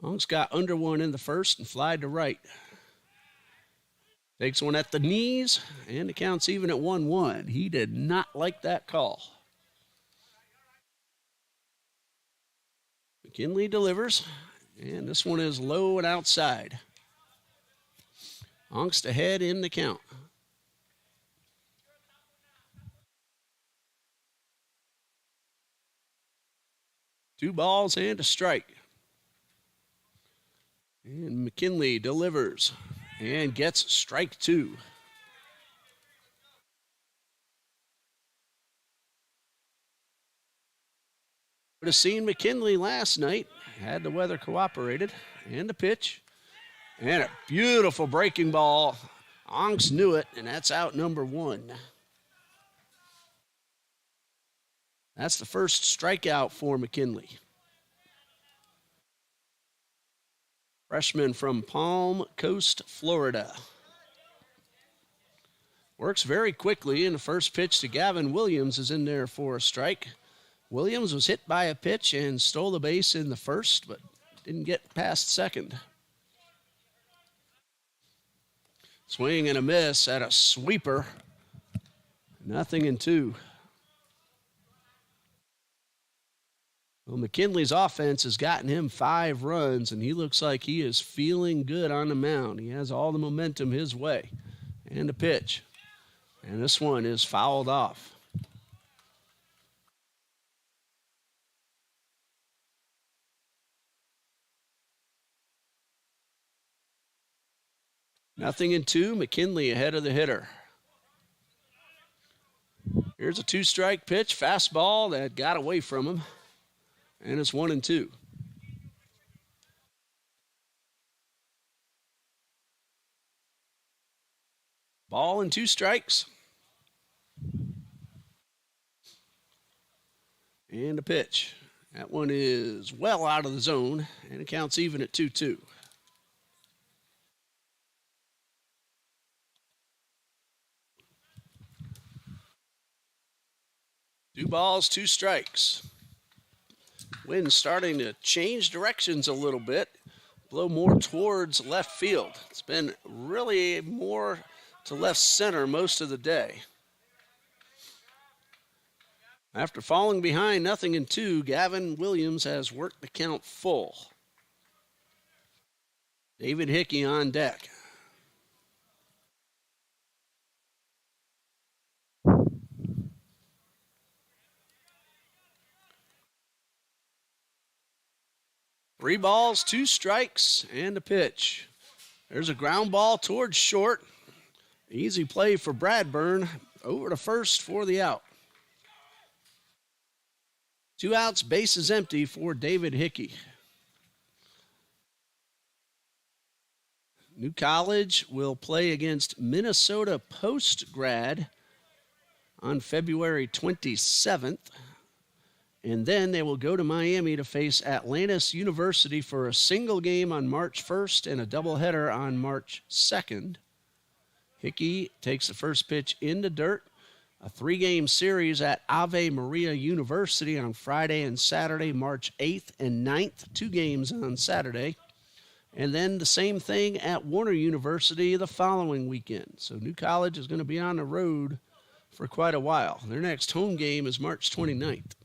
Ongst got under 1 in the first and flied to right. Takes one at the knees, and the count's even at 1-1. He did not like that call. McKinley delivers, and this one is low and outside. Ongst ahead in the count. Two balls and a strike. And McKinley delivers and gets strike 2. Would have seen McKinley last night had the weather cooperated. And the pitch. And a beautiful breaking ball. Ongst knew it, and that's out number 1. That's the first strikeout for McKinley. Freshman from Palm Coast, Florida. Works very quickly, and the first pitch to Gavin Williams is in there for a strike. Williams was hit by a pitch and stole the base in the first, but didn't get past second. Swing and a miss at a sweeper. 0-2. Well, McKinley's offense has gotten him 5 runs, and he looks like he is feeling good on the mound. He has all the momentum his way. And a pitch. And this one is fouled off. Nothing in 2. McKinley ahead of the hitter. Here's a 2-strike pitch. Fastball that got away from him. And it's 1-2. Ball and 2 strikes. And a pitch. That one is well out of the zone, and it counts even at 2-2. Two balls, 2 strikes. Wind starting to change directions a little bit, blow more towards left field. It's been really more to left center most of the day. After falling behind 0-2, Gavin Williams has worked the count full. David Hickey on deck. Three balls, 2 strikes, and a pitch. There's a ground ball towards short. Easy play for Bradburn. Over to first for the out. 2 outs, bases empty for David Hickey. New College will play against Minnesota Post-Grad on February 27th. And then they will go to Miami to face Atlantis University for a single game on March 1st and a doubleheader on March 2nd. Hickey takes the first pitch into dirt. A 3-game series at Ave Maria University on Friday and Saturday, March 8th and 9th. 2 games on Saturday. And then the same thing at Warner University the following weekend. So New College is going to be on the road for quite a while. Their next home game is March 29th.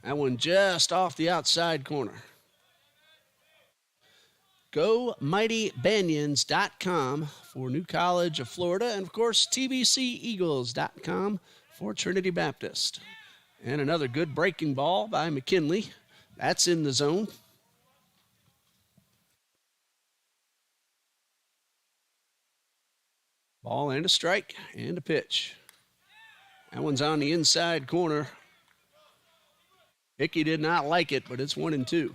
That one just off the outside corner. GoMightyBanians.com for New College of Florida. And, of course, TBCEagles.com for Trinity Baptist. And another good breaking ball by McKinley. That's in the zone. Ball and a strike and a pitch. That one's on the inside corner. Hickey did not like it, but it's 1-2.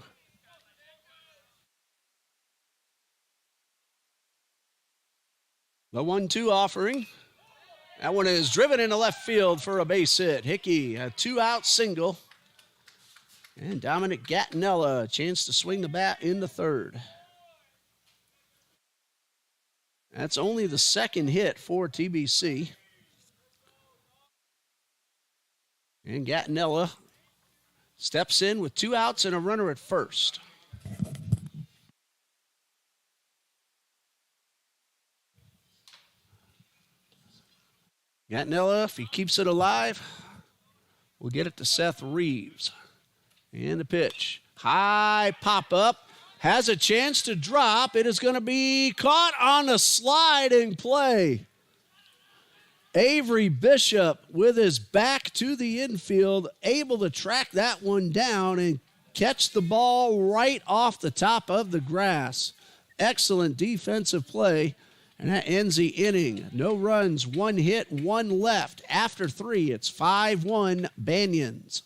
The 1-2 offering. That one is driven into left field for a base hit. Hickey, a 2-out single. And Dominic Gattinella, a chance to swing the bat in the third. That's only the second hit for TBC. And Gattinella steps in with 2 outs and a runner at first. Gattinella, if he keeps it alive, will get it to Seth Reeves. And the pitch. High pop-up. Has a chance to drop. It is going to be caught on the sliding play. Avery Bishop, with his back to the infield, able to track that one down and catch the ball right off the top of the grass. Excellent defensive play, and that ends the inning. No runs, 1 hit, 1 left. After 3, it's 5-1 Banians.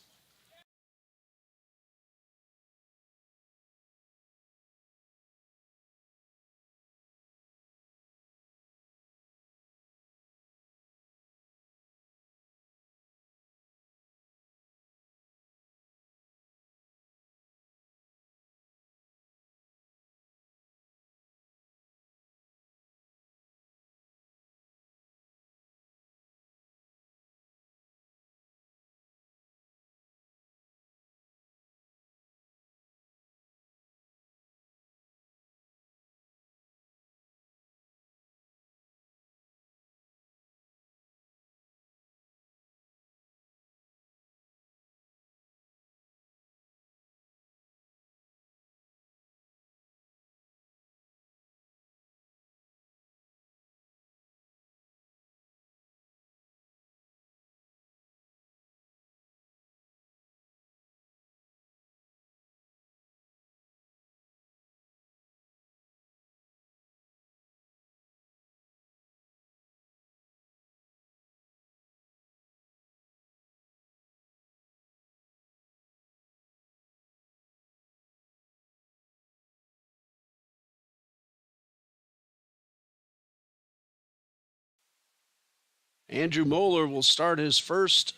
Andrew Moeller will start his first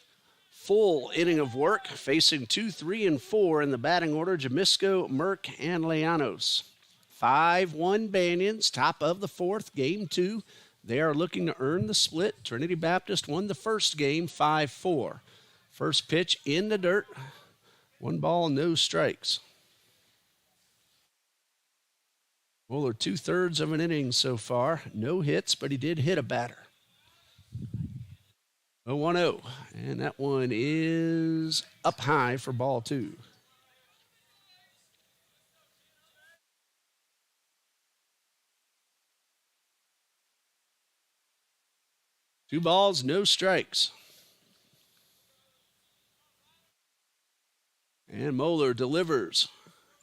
full inning of work, facing 2, 3, and 4 in the batting order, Jamisco, Merck, and Leanos. 5-1 Banians, top of the 4th, game 2. They are looking to earn the split. Trinity Baptist won the first game 5-4. First pitch in the dirt. 1 ball, no strikes. Moeller 2/3 of an inning so far. No hits, but he did hit a batter. 0-1-0, and that one is up high for ball 2. Two balls, no strikes. And Moeller delivers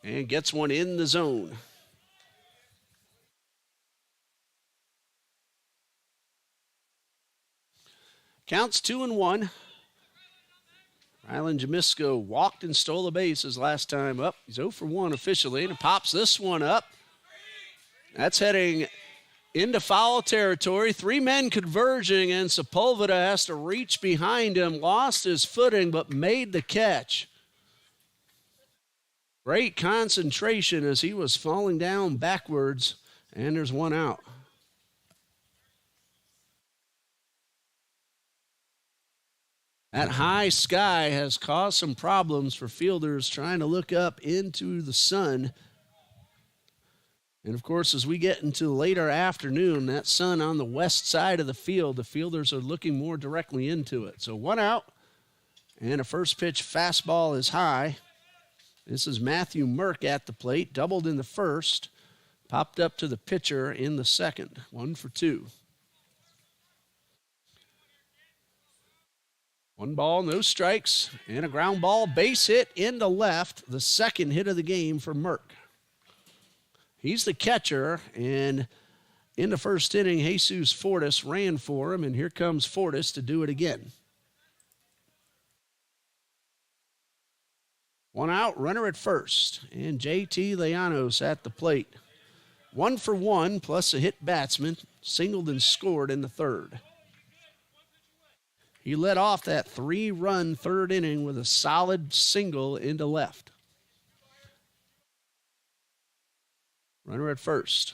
and gets one in the zone. Counts 2-1. Rylan Jamisco walked and stole a base his last time up. He's 0 for 1 officially, and pops this one up. That's heading into foul territory. 3 men converging, and Sepulveda has to reach behind him. Lost his footing, but made the catch. Great concentration as he was falling down backwards, and there's 1 out. That high sky has caused some problems for fielders trying to look up into the sun. And, of course, as we get into later afternoon, that sun on the west side of the field, the fielders are looking more directly into it. So 1 out, and a first pitch fastball is high. This is Matthew Merck at the plate, doubled in the first, popped up to the pitcher in the second. 1 for 2. 1 ball, no strikes, and a ground ball, base hit into left, the second hit of the game for Merck. He's the catcher, and in the first inning, Jesus Fortis ran for him, and here comes Fortis to do it again. 1 out, runner at first, and JT Leanos at the plate. 1 for 1, plus a hit batsman, singled and scored in the third. He led off that 3-run third inning with a solid single into left. Runner at first.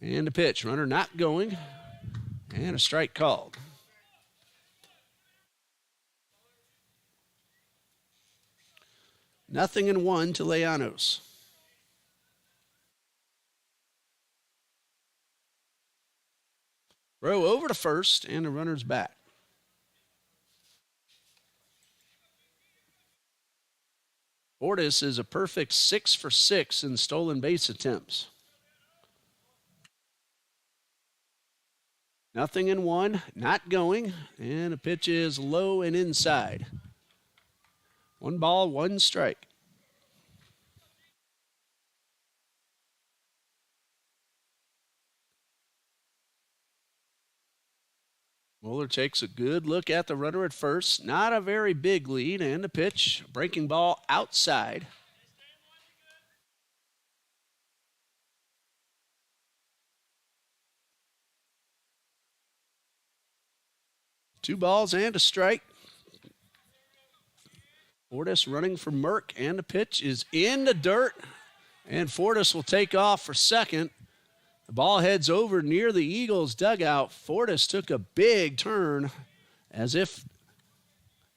And a pitch. Runner not going. And a strike called. Nothing in one to Leanos. Throw over to first, and the runner's back. Fortis is a perfect 6 for 6 in stolen base attempts. Nothing in one, not going, and a pitch is low and inside. 1 ball, 1 strike. Moeller takes a good look at the runner at first. Not a very big lead, and the pitch, breaking ball outside. Two balls and a strike. Fortis running for Merck, and the pitch is in the dirt, and Fortis will take off for second. The ball heads over near the Eagles' dugout. Fortis took a big turn as if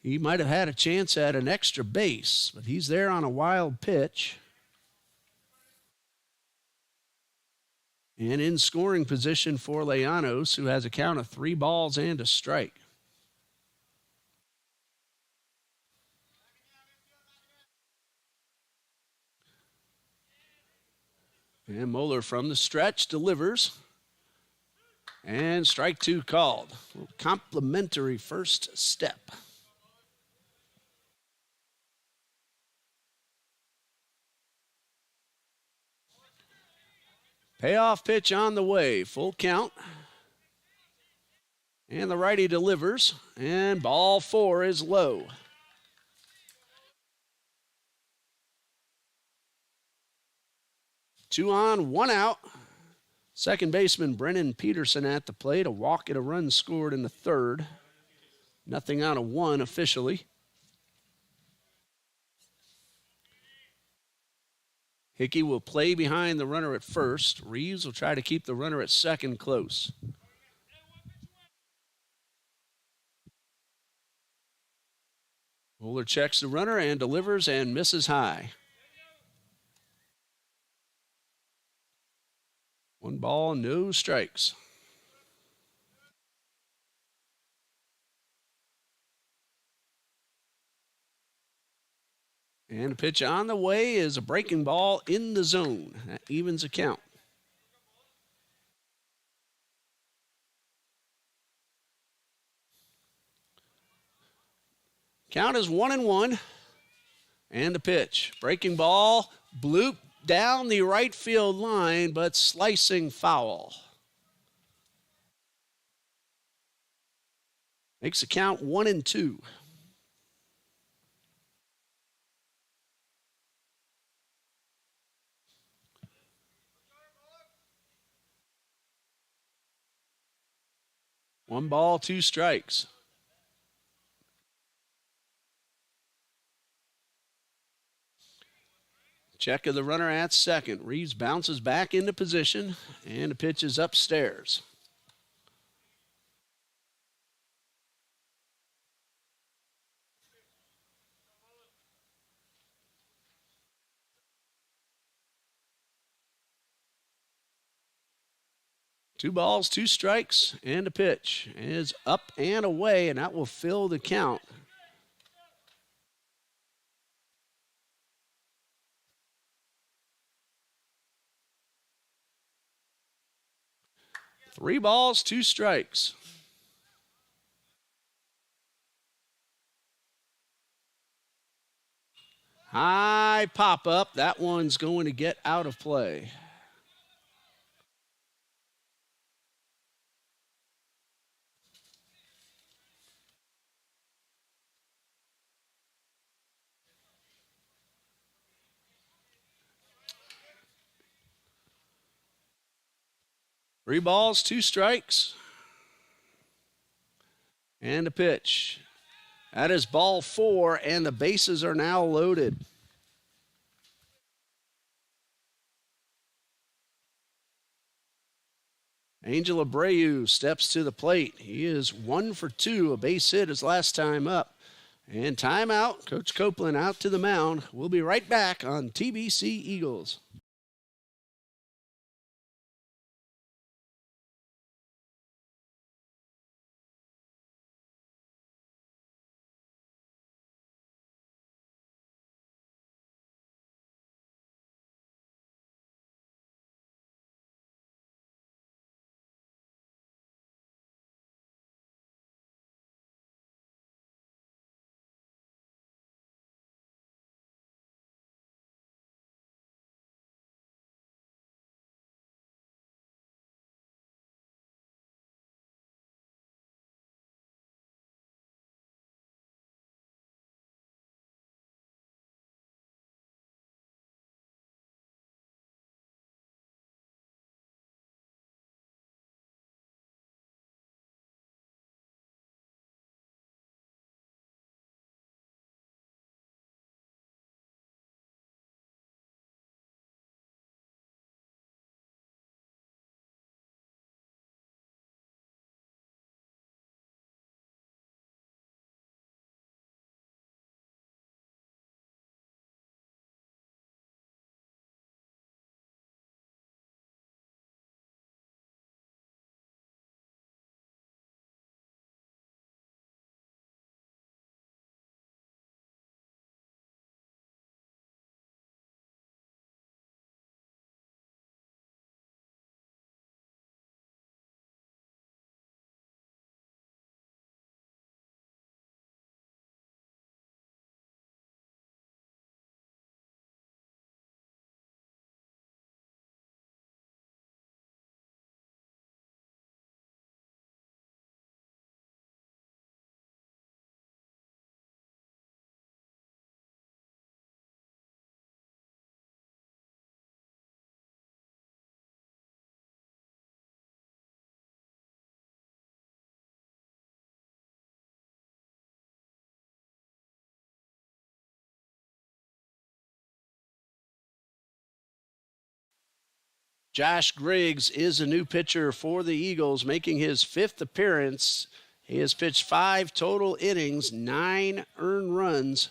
he might have had a chance at an extra base, but he's there on a wild pitch. And in scoring position for Leanos, who has a count of 3 balls and a strike. And Moeller from the stretch delivers. And strike 2 called. Complimentary first step. Payoff pitch on the way. Full count. And the righty delivers. And ball 4 is low. Two on, 1 out. Second baseman Brennan Peterson at the plate. A walk and a run scored in the third. Nothing out of 1 officially. Hickey will play behind the runner at first. Reeves will try to keep the runner at second close. Moeller checks the runner and delivers and misses high. 1 ball, no strikes. And a pitch on the way is a breaking ball in the zone. That evens a count. Count is 1-1. And a pitch. Breaking ball, bloop down the right field line, but slicing foul. Makes the count 1-2. One ball, 2 strikes. Check of the runner at second. Reeves bounces back into position, and the pitch is upstairs. Two balls, 2 strikes, and a pitch is up and away, and that will fill the count. Three balls, 2 strikes. High pop up. That one's going to get out of play. Three balls, 2 strikes. And a pitch. That is ball 4, and the bases are now loaded. Angel Abreu steps to the plate. He is 1 for 2, a base hit his last time up. And timeout. Coach Copeland out to the mound. We'll be right back on TBC Eagles. Josh Griggs is a new pitcher for the Eagles, making his 5th appearance. He has pitched 5 total innings, 9 earned runs,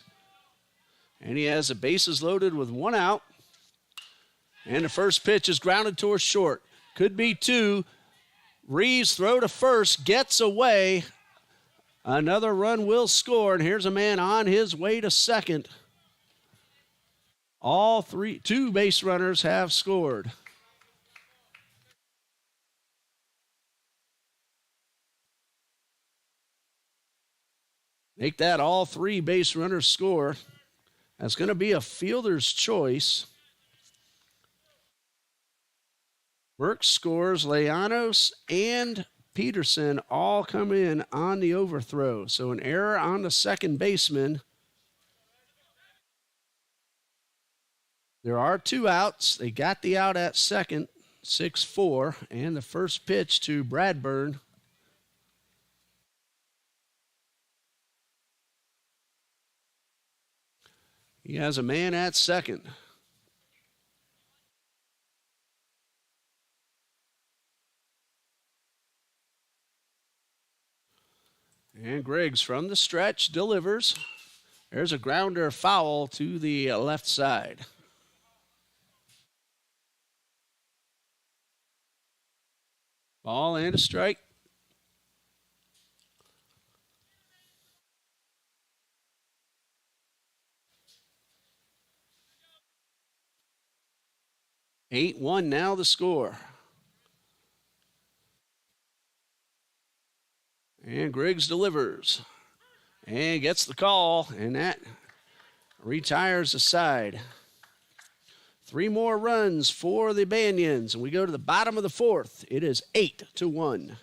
and he has the bases loaded with 1 out. And the first pitch is grounded towards short. Could be 2. Reeves throw to first, gets away. Another run will score, and here's a man on his way to second. All 2 base runners have scored. Make that all 3 base runners score. That's going to be a fielder's choice. Burke scores. Leanos and Peterson all come in on the overthrow. So an error on the second baseman. There are 2 outs. They got the out at second, 6-4, and the first pitch to Bradburn. He has a man at second. And Griggs from the stretch delivers. There's a grounder foul to the left side. Ball and a strike. (8-1) now the score. And Griggs delivers and gets the call, and that retires the side. 3 more runs for the Banians, and we go to the bottom of the 4th. It is 8-1.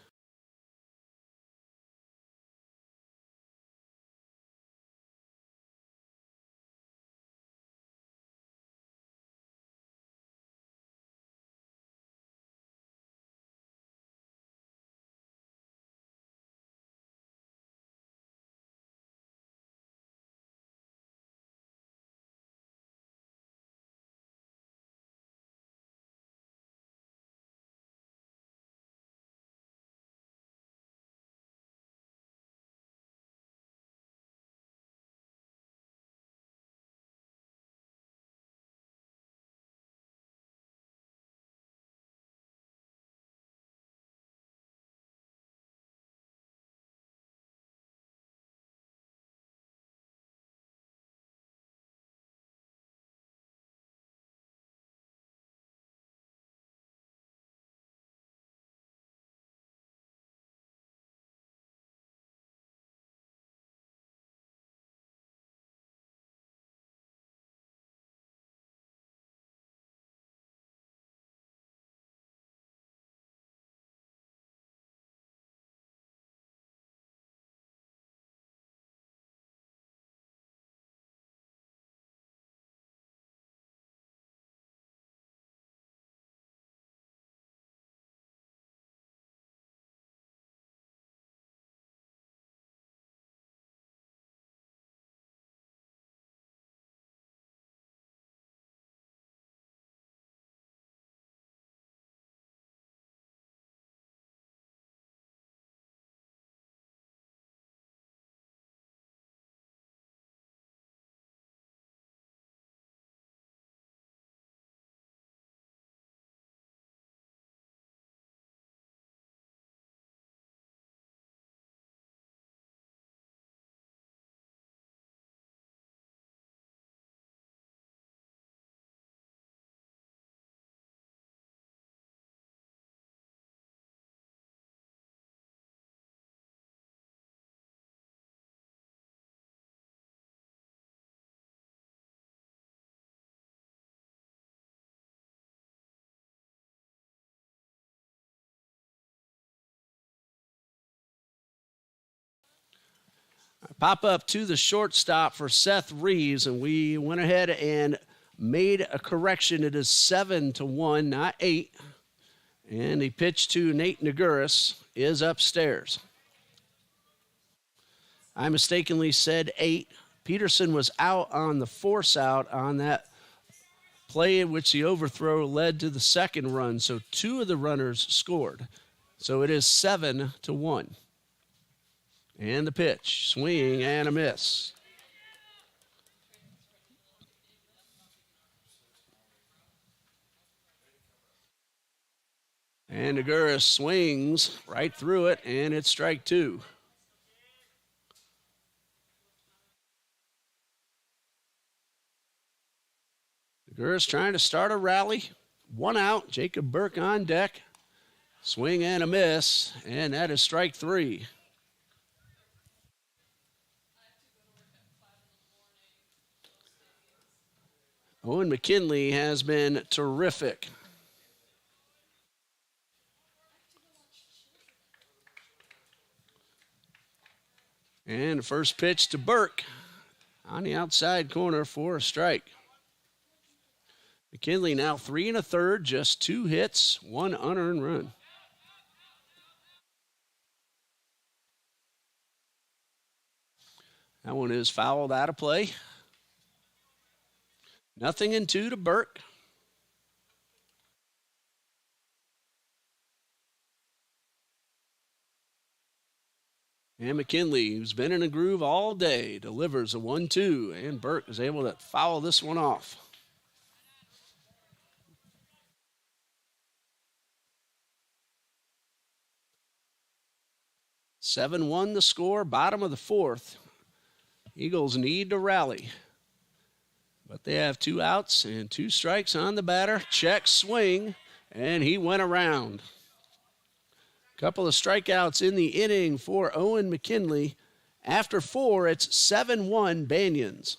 Pop up to the shortstop for Seth Reeves, and we went ahead and made a correction. It is 7-1, not 8. And the pitch to Nate Naguris is upstairs. I mistakenly said 8. Peterson was out on the force out on that play in which the overthrow led to the second run. So 2 of the runners scored. So it is 7-1. And the pitch, swing and a miss. And Naguris swings right through it, and it's strike 2. Naguris trying to start a rally. 1 out, Jacob Burke on deck. Swing and a miss, and that is strike 3. Owen McKinley has been terrific. And the first pitch to Burke on the outside corner for a strike. McKinley now 3 1/3, just 2 hits, 1 unearned run. That one is fouled out of play. 0-2 to Burke. And McKinley, who's been in a groove all day, delivers a 1-2, and Burke is able to foul this one off. (7-1) the score, bottom of the 4th. Eagles need to rally. But they have 2 outs and 2 strikes on the batter. Check swing, and he went around. Couple of strikeouts in the inning for Owen McKinley. After 4, it's 7-1 Banians.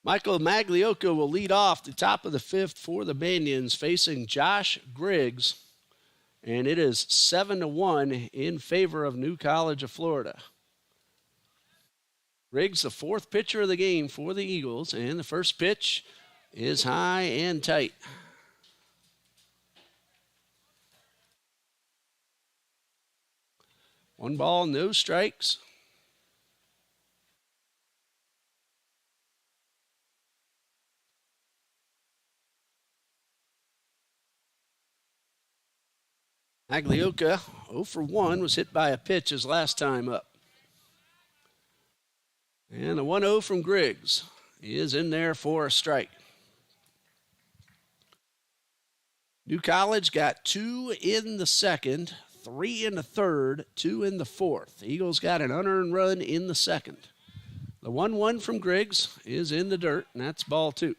Michael Maglioka will lead off the top of the 5th for the Banians, facing Josh Griggs. And it is 7-1 in favor of New College of Florida. Griggs, the 4th pitcher of the game for the Eagles, and the first pitch is high and tight. One ball, no strikes. Maglioka, 0 for 1, was hit by a pitch his last time up. And the 1-0 from Griggs. is in there for a strike. New College got 2 in the second, 3 in the third, 2 in the fourth. Eagles got an unearned run in the second. The 1-1 from Griggs is in the dirt, and that's ball 2.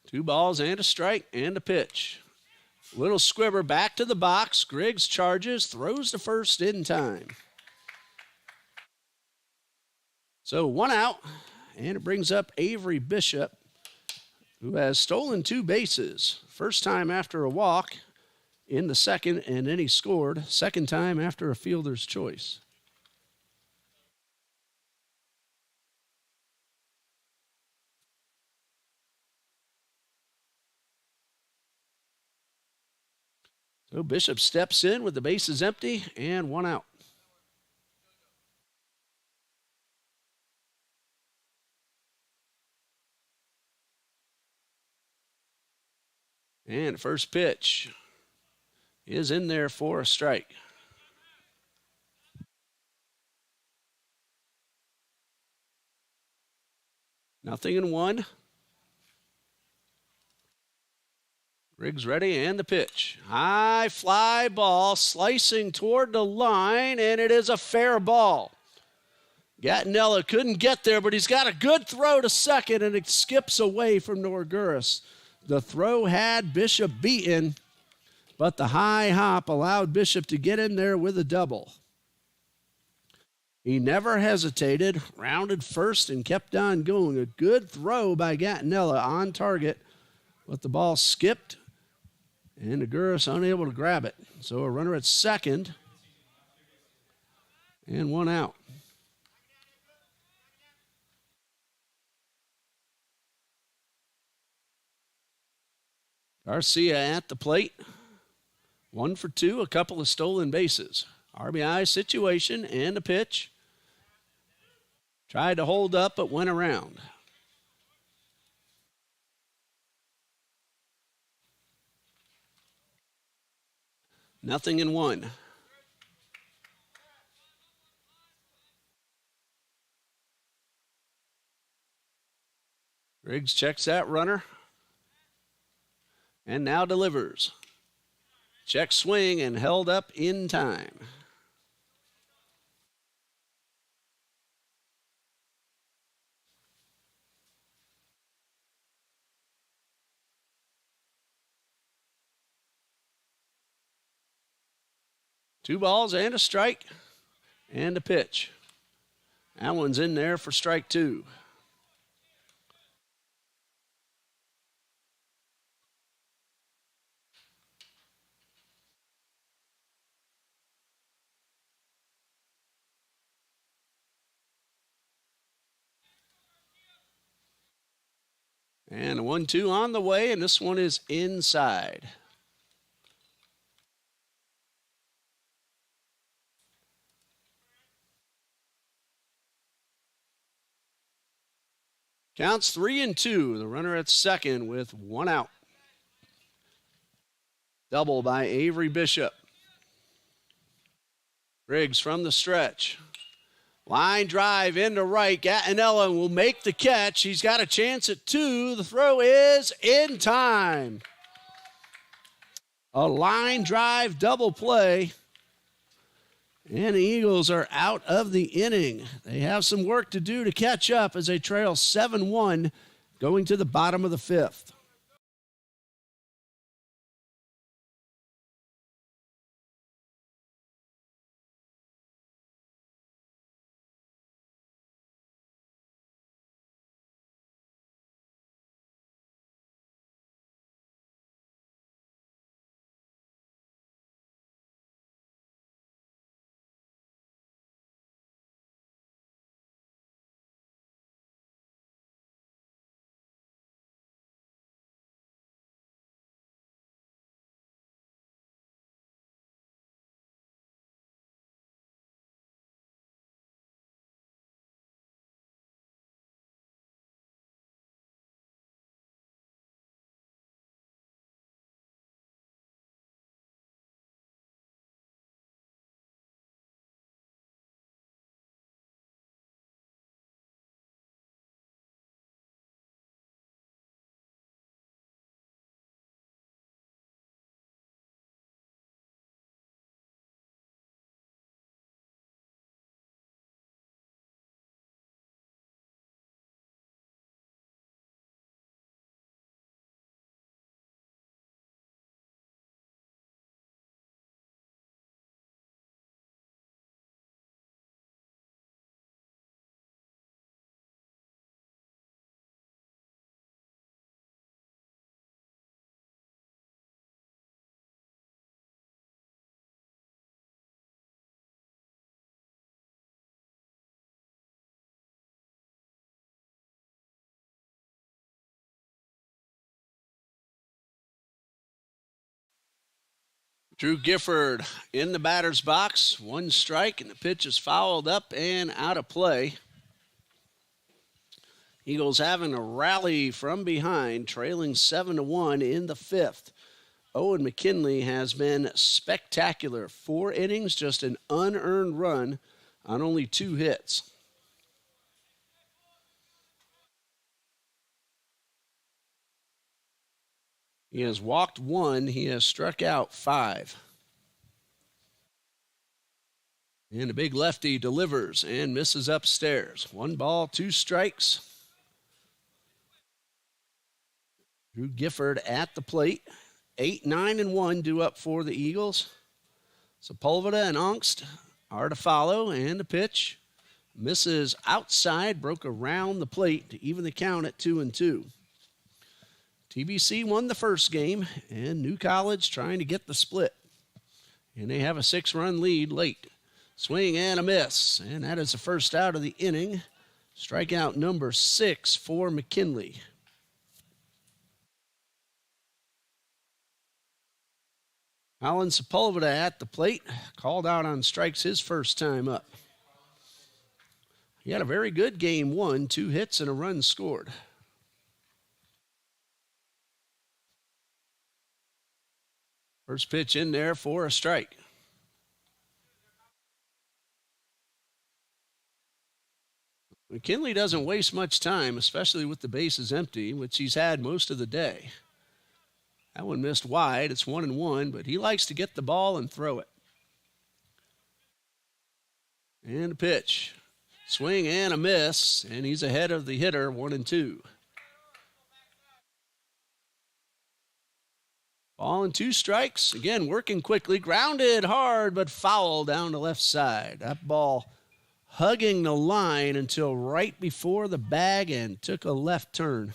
Two balls and a strike and a pitch. Little squibber back to the box. Griggs charges, throws to first in time. So 1 out, and it brings up Avery Bishop, who has stolen 2 bases. First time after a walk in the second, and then he scored. Second time after a fielder's choice. So Bishop steps in with the bases empty and 1 out. And first pitch is in there for a strike. Nothing in 1. Griggs ready, and the pitch. High fly ball slicing toward the line, and it is a fair ball. Gattinella couldn't get there, but he's got a good throw to second, and it skips away from Norguris. The throw had Bishop beaten, but the high hop allowed Bishop to get in there with a double. He never hesitated, rounded first, and kept on going. A good throw by Gattinella on target, but the ball skipped, and Norguris unable to grab it. So a runner at second, and 1 out. Garcia at the plate. 1 for 2, a couple of stolen bases. RBI situation and a pitch. Tried to hold up, but went around. Nothing in 1. Griggs checks that runner. And now delivers. Check swing and held up in time. Two balls and a strike and a pitch. That one's in there for strike 2. And a 1-2 on the way, and this one is inside. Counts 3-2. The runner at second with 1 out. Double by Avery Bishop. Griggs from the stretch. Line drive into right. Gattinella will make the catch. He's got a chance at 2. The throw is in time. A line drive double play. And the Eagles are out of the inning. They have some work to do to catch up as they trail 7-1 going to the bottom of the 5th. Drew Gifford in the batter's box. One strike, and the pitch is fouled up and out of play. Eagles having a rally from behind, trailing 7-1 in the fifth. Owen McKinley has been spectacular. 4 innings, just an unearned run on only 2 hits. He has walked 1. He has struck out 5. And a big lefty delivers and misses upstairs. 1 ball, 2 strikes. Drew Gifford at the plate. 8, 9, and 1 due up for the Eagles. Sepulveda and Angst are to follow, and the pitch misses outside, broke around the plate to even the count at 2-2. TBC won the first game, and New College trying to get the split. And they have a 6-run lead late. Swing and a miss, and that is the first out of the inning. Strikeout number 6 for McKinley. Alan Sepulveda at the plate, called out on strikes his first time up. He had a very good game 1, 2 hits and a run scored. First pitch in there for a strike. McKinley doesn't waste much time, especially with the bases empty, which he's had most of the day. That one missed wide. It's 1-1, but he likes to get the ball and throw it. And a pitch. Swing and a miss, and he's ahead of the hitter, 1-2. Ball and 2 strikes. Again, working quickly. Grounded hard, but foul down the left side. That ball hugging the line until right before the bag and took a left turn.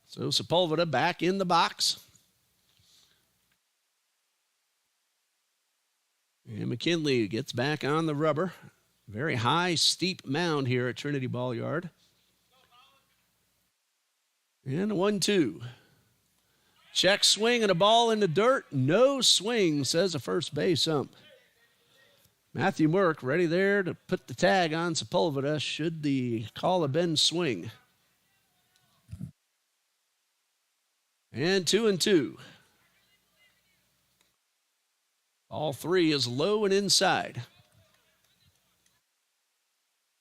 So Sepulveda back in the box. And McKinley gets back on the rubber. Very high, steep mound here at Trinity Ball Yard. And a 1-2. Check swing and a ball in the dirt. No swing, says the first base ump. Matthew Merck ready there to put the tag on Sepulveda should the call have been swing. And 2-2. All 3 is low and inside.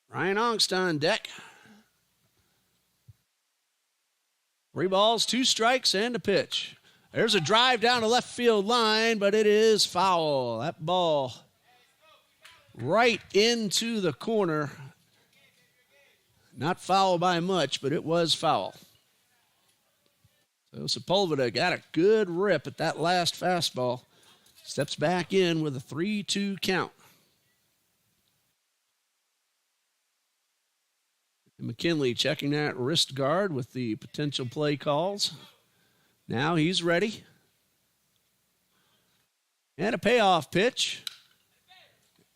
Ryan Angst on deck. 3 balls, 2 strikes, and a pitch. There's a drive down the left field line, but it is foul. That ball right into the corner. Not foul by much, but it was foul. So Sepulveda got a good rip at that last fastball. Steps back in with a 3-2 count. And McKinley checking that wrist guard with the potential play calls. Now he's ready. And a payoff pitch.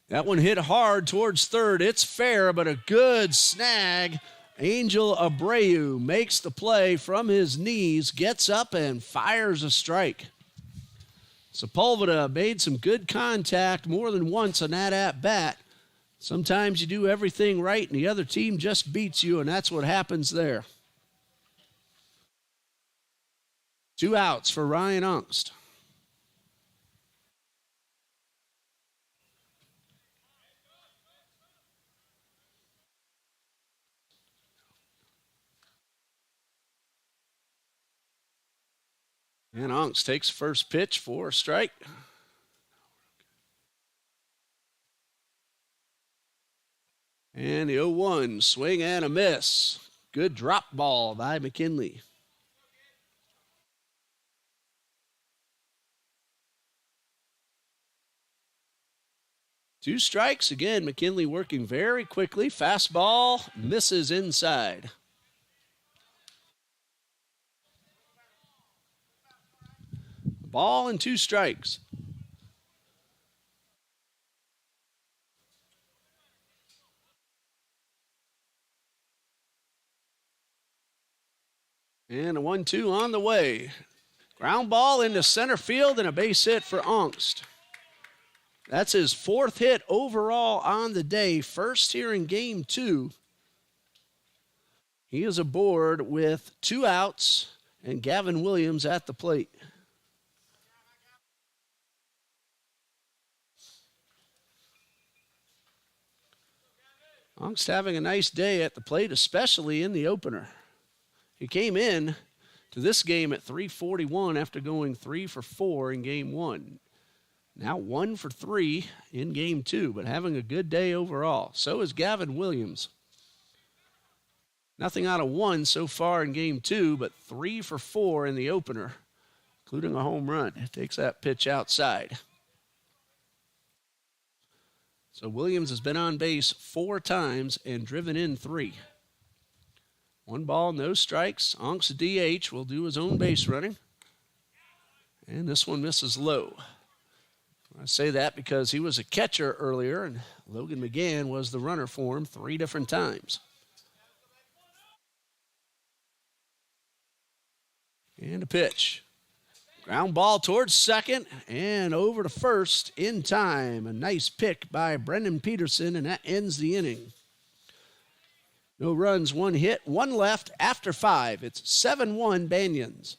That one hit hard towards third. It's fair, but a good snag. Angel Abreu makes the play from his knees, gets up and fires a strike. Sepulveda made some good contact more than once on that at-bat. Sometimes you do everything right and the other team just beats you, and that's what happens there. 2 outs for Ryan Angst. And Angst takes first pitch for a strike. And the 0-1, swing and a miss. Good drop ball by McKinley. Two strikes. Again, McKinley working very quickly. Fastball misses inside. Ball and 2 strikes. And a 1-2 on the way. Ground ball into center field and a base hit for Ongst. That's his 4th hit overall on the day, first here in game 2. He is aboard with 2 outs and Gavin Williams at the plate. Ongst having a nice day at the plate, especially in the opener. He came in to this game at 341 after going 3 for 4 in game 1. Now 1 for 3 in game 2, but having a good day overall. So is Gavin Williams. Nothing out of 1 so far in game 2, but 3 for 4 in the opener, including a home run. Takes that pitch outside. So Williams has been on base 4 times and driven in 3. 1 ball, no strikes. Ongst DH will do his own base running. And this one misses low. I say that because he was a catcher earlier, and Logan McGann was the runner for him 3 different times. And a pitch. Ground ball towards second and over to first in time. A nice pick by Brendan Peterson, and that ends the inning. No runs, 1 hit, 1 left after 5. It's 7-1 Banians.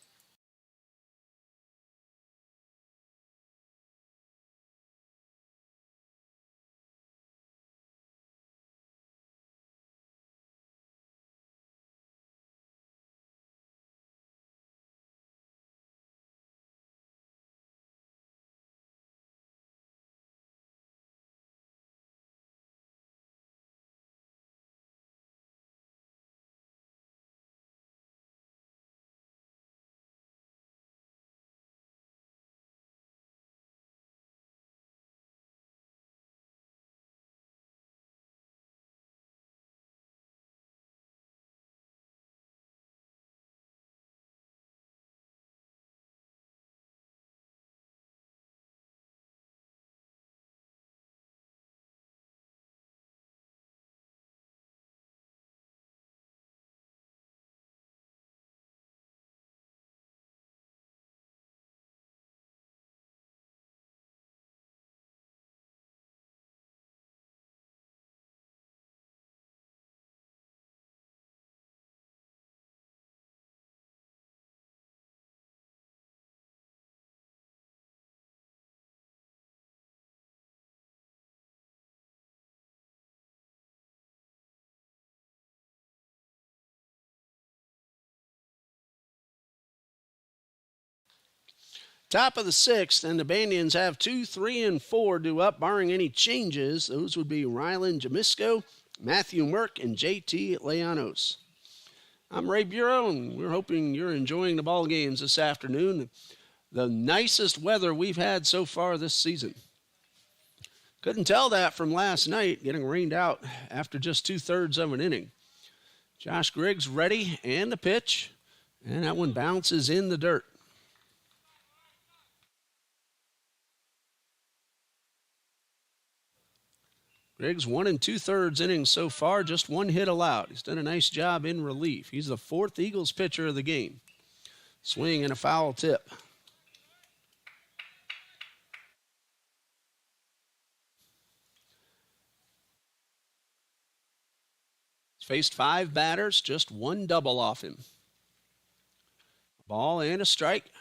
Top of the 6th, and the Banians have 2, 3, and 4 due up, barring any changes. Those would be Rylan Jamisco, Matthew Merck, and JT Leanos. I'm Ray Bureau, and we're hoping you're enjoying the ball games this afternoon. The nicest weather we've had so far this season. Couldn't tell that from last night, getting rained out after just 2/3 of an inning. Josh Griggs ready, and the pitch, and that one bounces in the dirt. Griggs 1 2/3 innings so far, just 1 hit allowed. He's done a nice job in relief. He's the 4th Eagles pitcher of the game. Swing and a foul tip. He's faced 5 batters, just 1 double off him. Ball and a strike.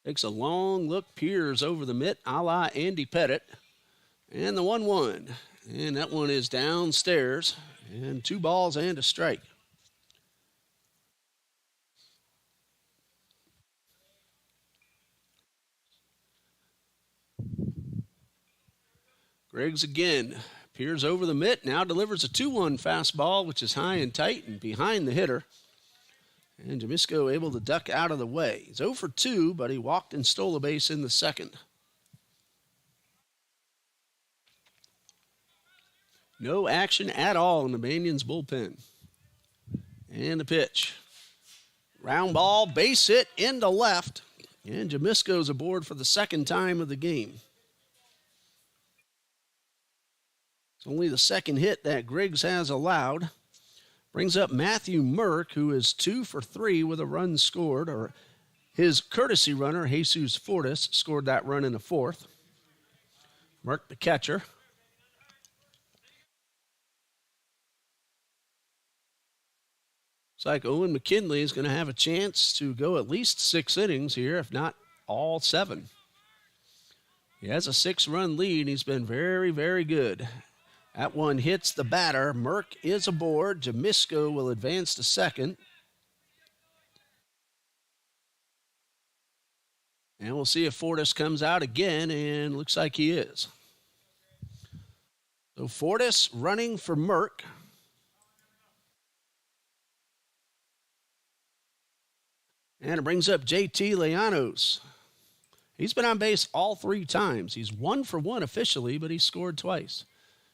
Takes a long look, peers over the mitt, a la Andy Pettit. And the 1-1. And that one is downstairs. And 2 balls and a strike. Griggs again. Peers over the mitt. Now delivers a 2-1 fastball, which is high and tight and behind the hitter. And Jamisco able to duck out of the way. He's 0 for 2, but he walked and stole a base in the second. No action at all in the Banians bullpen. And the pitch. Round ball, base hit into left. And Jamisco's aboard for the 2nd time of the game. It's only the 2nd hit that Griggs has allowed. Brings up Matthew Merck, who is 2 for 3 with a run scored, or his courtesy runner, Jesus Fortis, scored that run in the fourth. Merck, the catcher. Looks like Owen McKinley is going to have a chance to go at least 6 innings here, if not all 7. He has a 6-run lead. He's been very, very good. That one hits the batter. Merck is aboard. Jamisco will advance to second. And we'll see if Fortis comes out again, and looks like he is. So Fortis running for Merck. And it brings up JT Llanos. He's been on base all 3 times. He's 1 for 1 officially, but he scored twice.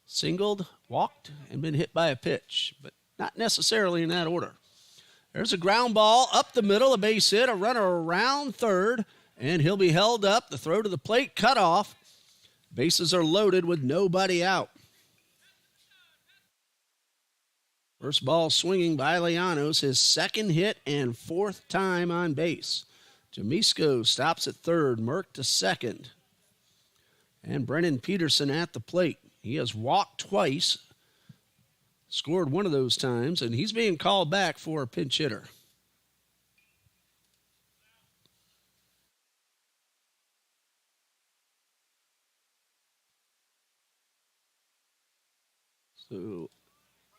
Singled, walked, and been hit by a pitch, but not necessarily in that order. There's a ground ball up the middle, a base hit, a runner around third, and he'll be held up. The throw to the plate cut off. Bases are loaded with nobody out. First ball swinging by Llanos, his 2nd hit and 4th time on base. Jamisco stops at third, Merck to second. And Brennan Peterson at the plate. He has walked twice, scored one of those times, and he's being called back for a pinch hitter. So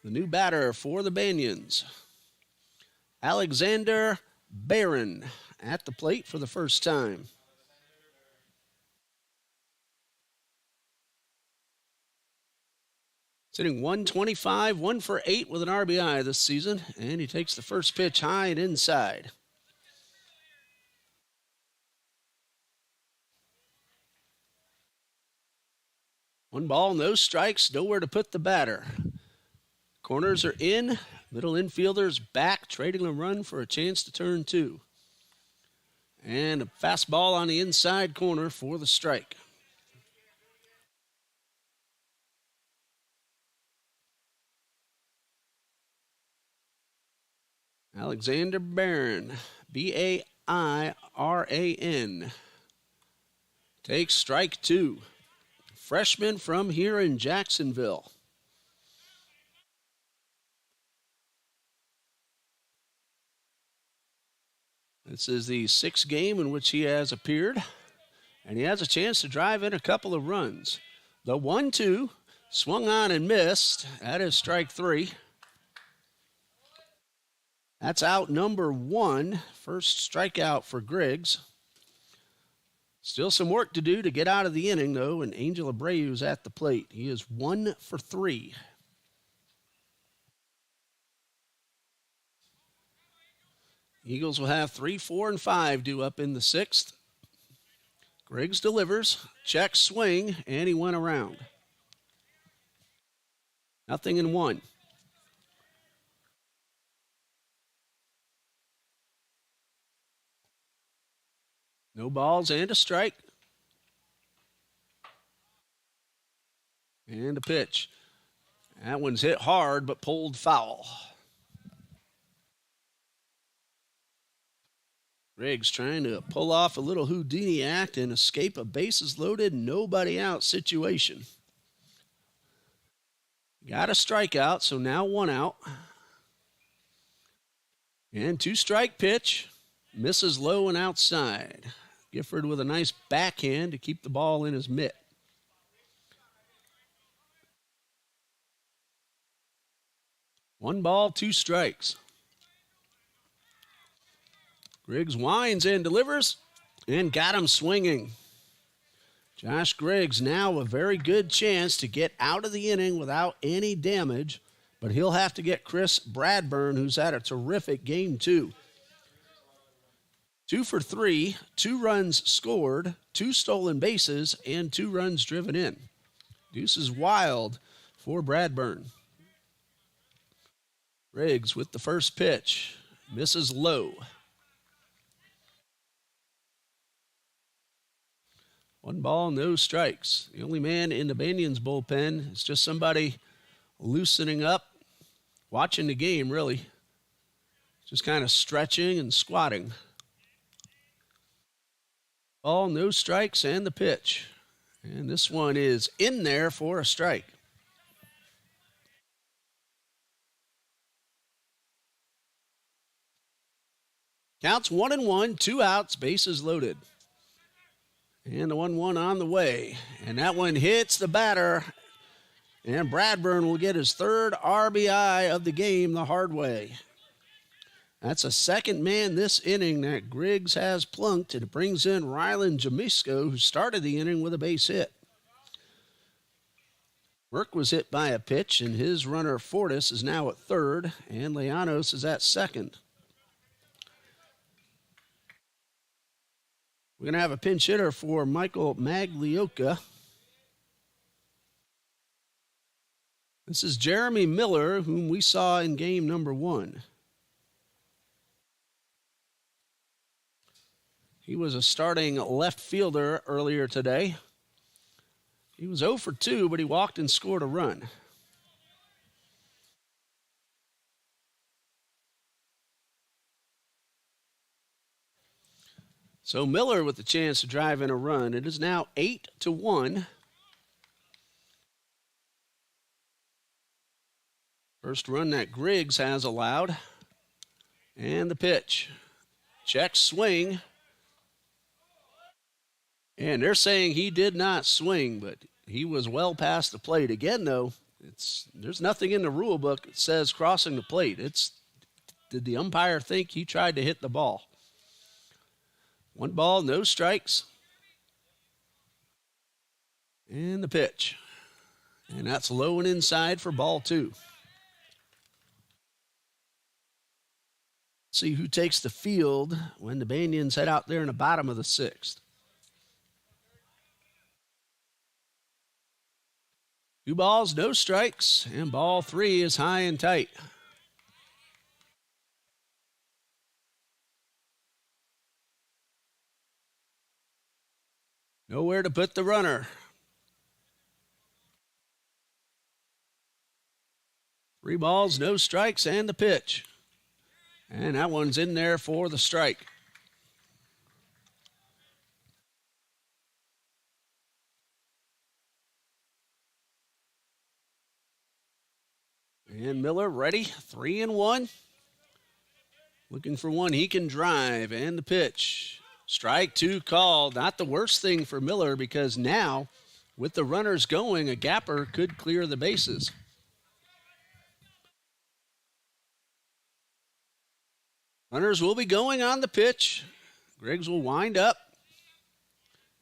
the new batter for the Banians, Alexander Barron, at the plate for the first time. Sitting 125, 1 for 8 with an RBI this season, and he takes the first pitch high and inside. One ball, no strikes, nowhere to put the batter. Corners are in, middle infielders back, trading a run for a chance to turn 2. And a fastball on the inside corner for the strike. Alexander Barron, B-A-I-R-A-N, takes strike 2. Freshman from here in Jacksonville. This is the 6th game in which he has appeared, and he has a chance to drive in a couple of runs. The 1-2, swung on and missed. That is strike 3. That's out number 1. First strikeout for Griggs. Still some work to do to get out of the inning, though, and Angel Abreu's at the plate. He is 1 for 3. Eagles will have 3, 4, and 5 due up in the 6th. Griggs delivers, check swing, and he went around. 0-1. No balls and a strike. And a pitch. That one's hit hard but pulled foul. Griggs trying to pull off a little Houdini act and escape a bases loaded, nobody out situation. Got a strikeout, so now 1 out. And 2-strike pitch. Misses low and outside. Gifford with a nice backhand to keep the ball in his mitt. One ball, 2 strikes. Griggs winds and delivers and got him swinging. Josh Griggs now a very good chance to get out of the inning without any damage, but he'll have to get Chris Bradburn, who's had a terrific game too. 2 for 3, 2 runs scored, 2 stolen bases, and 2 runs driven in. Deuce is wild for Bradburn. Griggs with the first pitch. Misses low. 1 ball, no strikes. The only man in the Banians bullpen is just somebody loosening up watching the game, really. Just kind of stretching and squatting. Ball, no strikes, and the pitch. And this one is in there for a strike. Counts 1-1, 2 outs, bases loaded. And the 1-1 on the way. And that one hits the batter. And Bradburn will get his third RBI of the game the hard way. That's a second man this inning that Griggs has plunked, and it brings in Rylan Jamisco, who started the inning with a base hit. Burke was hit by a pitch, and his runner Fortis is now at third, and Leanos is at second. We're going to have a pinch hitter for Michael Maglioka. This is Jeremy Miller, whom we saw in game number 1. He was a starting left fielder earlier today. He was 0 for 2, but he walked and scored a run. So Miller with the chance to drive in a run. It is now 8-1. First run that Griggs has allowed. And the pitch. Check swing. And they're saying he did not swing, but he was well past the plate. Again, though, there's nothing in the rule book that says crossing the plate. Did the umpire think he tried to hit the ball? 1 ball, no strikes. And the pitch. And that's low and inside for ball 2. See who takes the field when the Banians head out there in the bottom of the 6th. 2 balls, no strikes, and ball 3 is high and tight. Nowhere to put the runner. 3 balls, no strikes, and the pitch. And that one's in there for the strike. And Miller ready, 3-1. Looking for one he can drive, and the pitch. Strike 2 called. Not the worst thing for Miller, because now, with the runners going, a gapper could clear the bases. Runners will be going on the pitch. Griggs will wind up.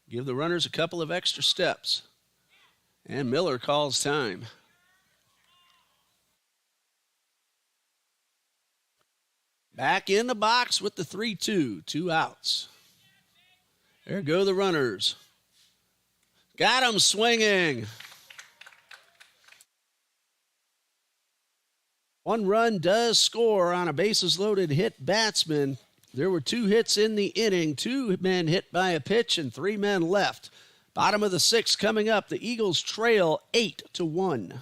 Give the runners a couple of extra steps. And Miller calls time. Back in the box with the 3-2. 2 outs. There go the runners. Got him swinging. 1 run does score on a bases-loaded hit batsman. There were 2 hits in the inning. 2 men hit by a pitch and 3 men left. Bottom of the 6th coming up. The Eagles trail 8-1.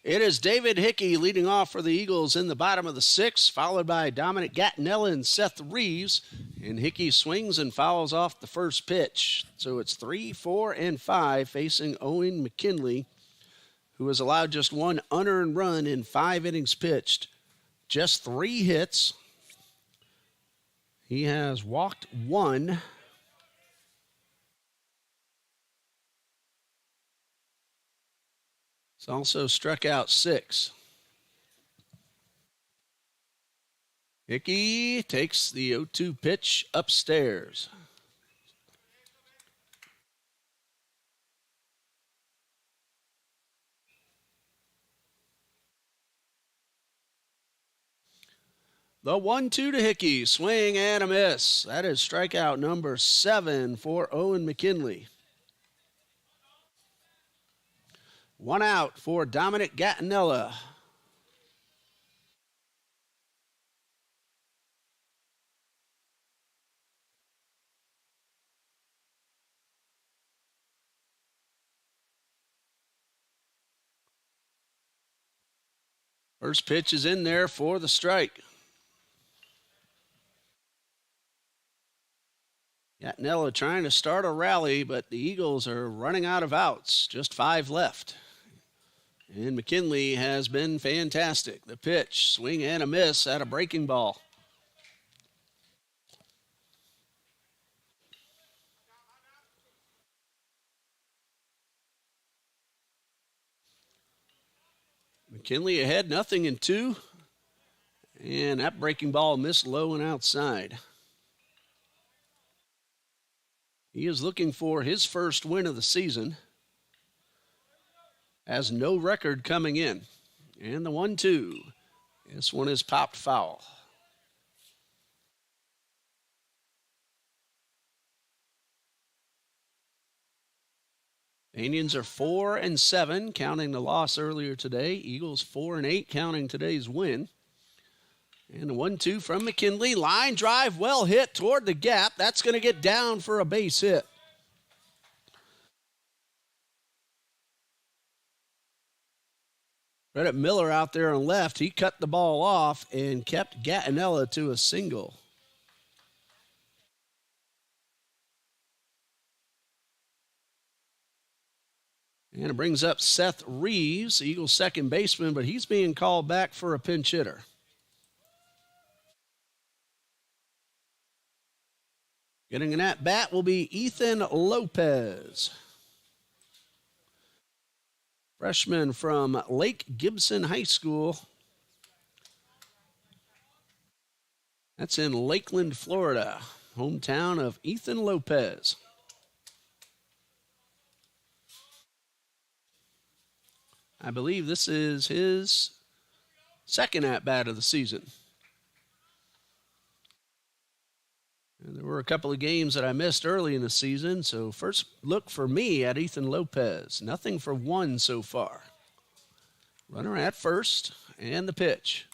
It is David Hickey leading off for the Eagles in the bottom of the sixth, followed by Dominic Gattinella and Seth Reeves. And Hickey swings and fouls off the first pitch. So it's 3, 4, and 5 facing Owen McKinley, who has allowed just one unearned run in 5 innings pitched. Just 3 hits. He has walked 1. He's also struck out 6. Hickey takes the 0-2 pitch upstairs. The 1-2 to Hickey, swing and a miss. That is strikeout number 7 for Owen McKinley. 1 out for Dominic Gattinella. First pitch is in there for the strike. Gattinella trying to start a rally, but the Eagles are running out of outs. Just 5 left. And McKinley has been fantastic. The pitch, swing and a miss at a breaking ball. McKinley ahead, 0-2. And that breaking ball missed low and outside. He is looking for his first win of the season. Has no record coming in. And the 1-2. This one is popped foul. Banians are 4-7, counting the loss earlier today. Eagles 4-8, counting today's win. And the 1-2 from McKinley. Line drive, well hit toward the gap. That's going to get down for a base hit. Credit Miller out there on left. He cut the ball off and kept Gattinella to a single. And it brings up Seth Reeves, Eagles second baseman, but he's being called back for a pinch hitter. Getting an at-bat will be Ethan Lopez. Freshman from Lake Gibson High School. That's in Lakeland, Florida, hometown of Ethan Lopez. I believe this is his second at-bat of the season. And there were a couple of games that I missed early in the season, so first look for me at Ethan Lopez. Nothing for 1 so far. Runner at first, and the pitch.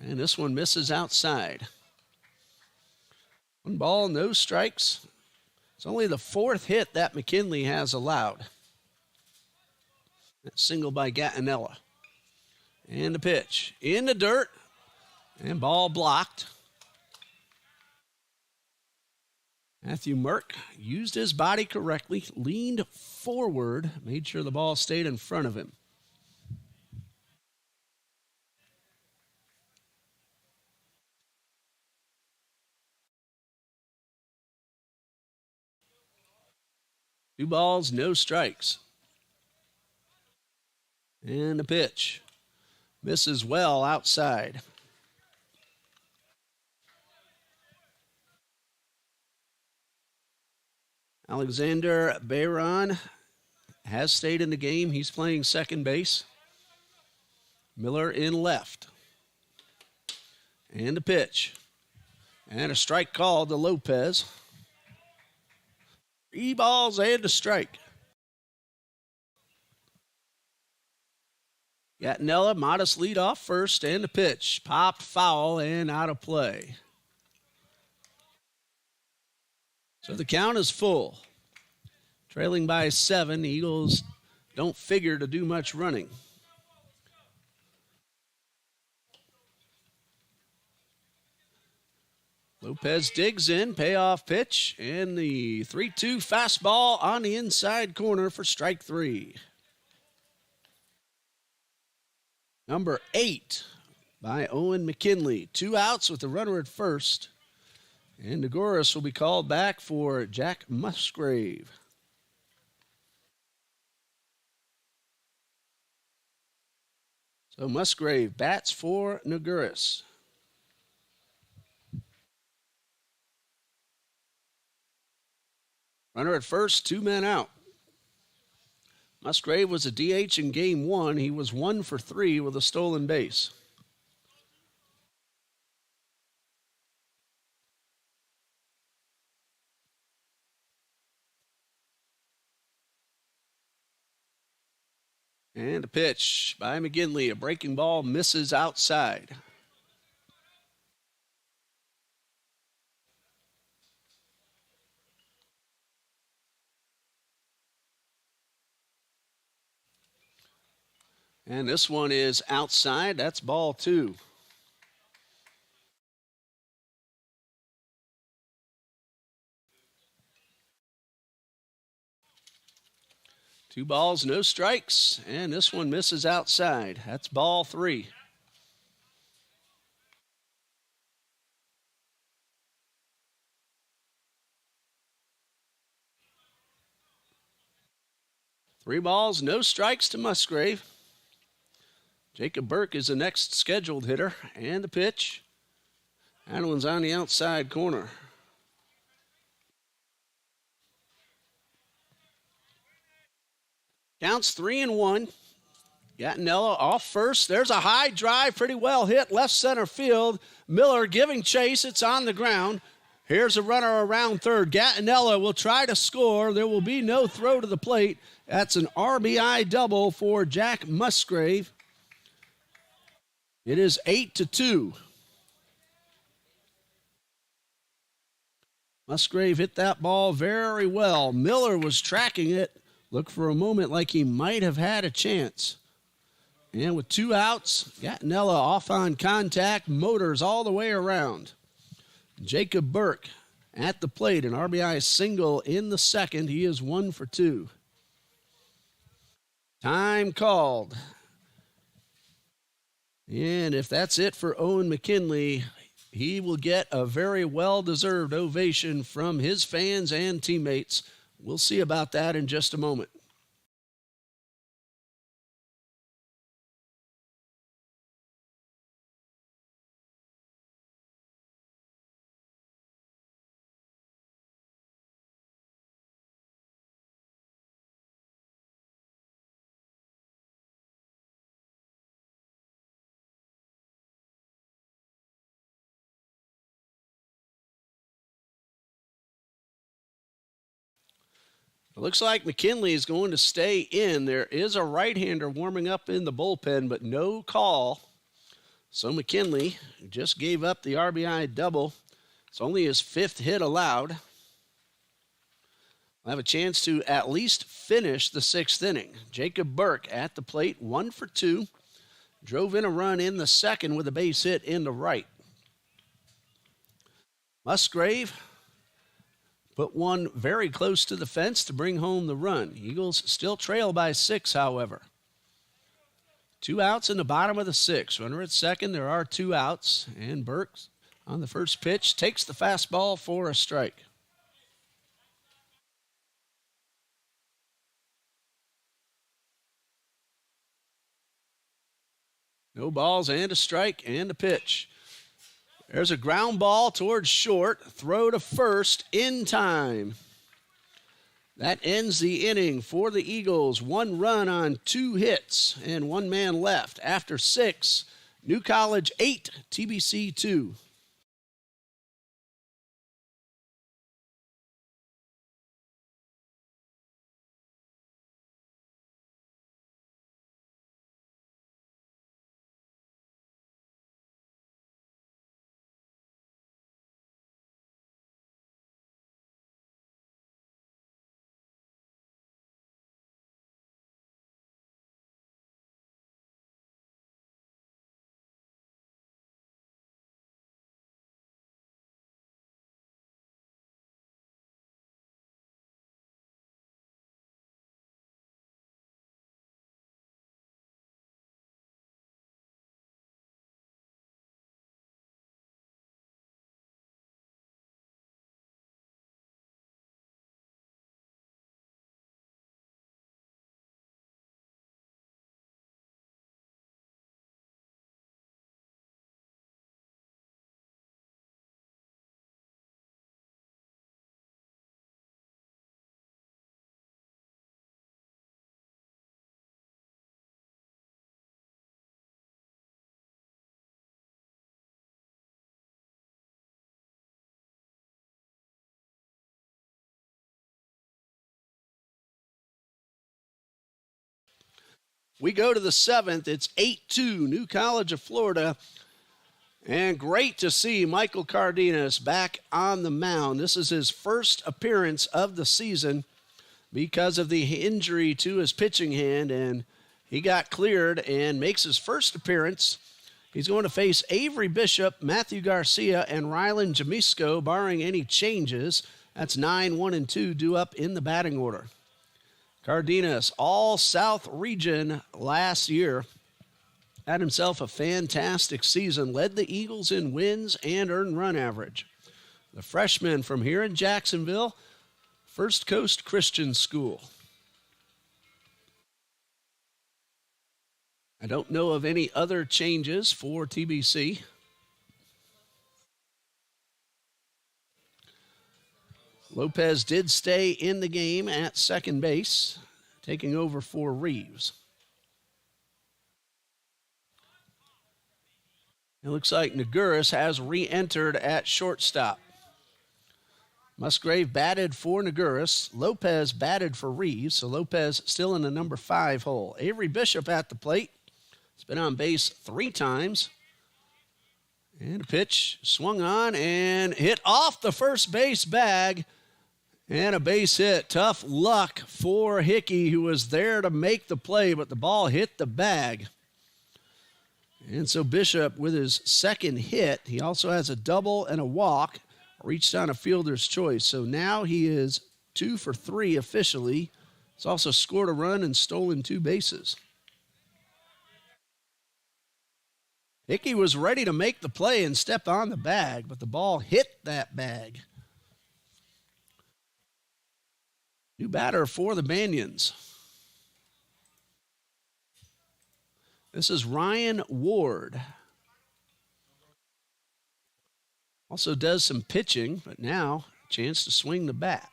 And this one misses outside. 1 ball, no strikes. It's only the 4th hit that McKinley has allowed. That single by Gattinella. And the pitch. In the dirt. And ball blocked. Matthew Merck used his body correctly, leaned forward, made sure the ball stayed in front of him. Two balls, no strikes. And the pitch. Misses well outside. Alexander Bayron has stayed in the game. He's playing second base. Miller in left. And the pitch. And a strike called to Lopez. 3 balls and a strike. Gattinella, modest lead off first, and the pitch. Popped foul and out of play. So the count is full. Trailing by 7, the Eagles don't figure to do much running. Lopez digs in, payoff pitch, and the 3-2 fastball on the inside corner for strike 3. Number 8 by Owen McKinley. 2 outs with the runner at first. And Nagoris will be called back for Jack Musgrave. So Musgrave bats for Nagoris. Runner at first, 2 men out. Musgrave was a DH in game 1. He was 1 for 3 with a stolen base. And a pitch by McGinley. A breaking ball misses outside. And this one is outside. That's ball 2. Two balls, no strikes, and this one misses outside. That's ball 3. Three balls, no strikes to Musgrave. Jacob Burke is the next scheduled hitter, and the pitch. That one's on the outside corner. Counts 3-1. Gattinella off first. There's a high drive, pretty well hit, left center field. Miller giving chase. It's on the ground. Here's a runner around third. Gattinella will try to score. There will be no throw to the plate. That's an RBI double for Jack Musgrave. It is 8-2. Musgrave hit that ball very well. Miller was tracking it. Looked for a moment like he might have had a chance. And with 2 outs, Gattinella off on contact, motors all the way around. Jacob Burke at the plate, an RBI single in the second. He is 1 for 2. Time called. And if that's it for Owen McKinley, he will get a very well-deserved ovation from his fans and teammates. We'll see about that in just a moment. It looks like McKinley is going to stay in. There is a right-hander warming up in the bullpen, but no call. So McKinley just gave up the RBI double. It's only his 5th hit allowed. Will have a chance to at least finish the 6th inning. Jacob Burke at the plate, 1 for 2. Drove in a run in the second with a base hit into right. Musgrave put one very close to the fence to bring home the run. Eagles still trail by 6, however. 2 outs in the bottom of the 6th. Runner at second, there are 2 outs. And Burke on the first pitch takes the fastball for a strike. No balls and a strike and a pitch. There's a ground ball towards short. Throw to first in time. That ends the inning for the Eagles. 1 run on 2 hits and 1 man left. After 6, New College 8, TBC 2. We go to the 7th. It's 8-2, New College of Florida. And great to see Michael Cardenas back on the mound. This is his first appearance of the season because of the injury to his pitching hand, and he got cleared and makes his first appearance. He's going to face Avery Bishop, Matthew Garcia, and Rylan Jamisco, barring any changes. That's 9, 1, and 2 due up in the batting order. Cardenas, All-South region last year. Had himself a fantastic season, led the Eagles in wins and earned run average. The freshman from here in Jacksonville, First Coast Christian School. I don't know of any other changes for TBC. Lopez did stay in the game at second base, taking over for Reeves. It looks like Naguris has re-entered at shortstop. Musgrave batted for Naguris. Lopez batted for Reeves, so Lopez still in the number 5 hole. Avery Bishop at the plate. He's been on base 3 times. And a pitch swung on and hit off the first base bag. And a base hit. Tough luck for Hickey, who was there to make the play, but the ball hit the bag. And so Bishop, with his second hit, he also has a double and a walk, reached on a fielder's choice. So now he is 2 for 3 officially. He's also scored a run and stolen 2 bases. Hickey was ready to make the play and step on the bag, but the ball hit that bag. New batter for the Banians. This is Ryan Ward. Also does some pitching, but now a chance to swing the bat.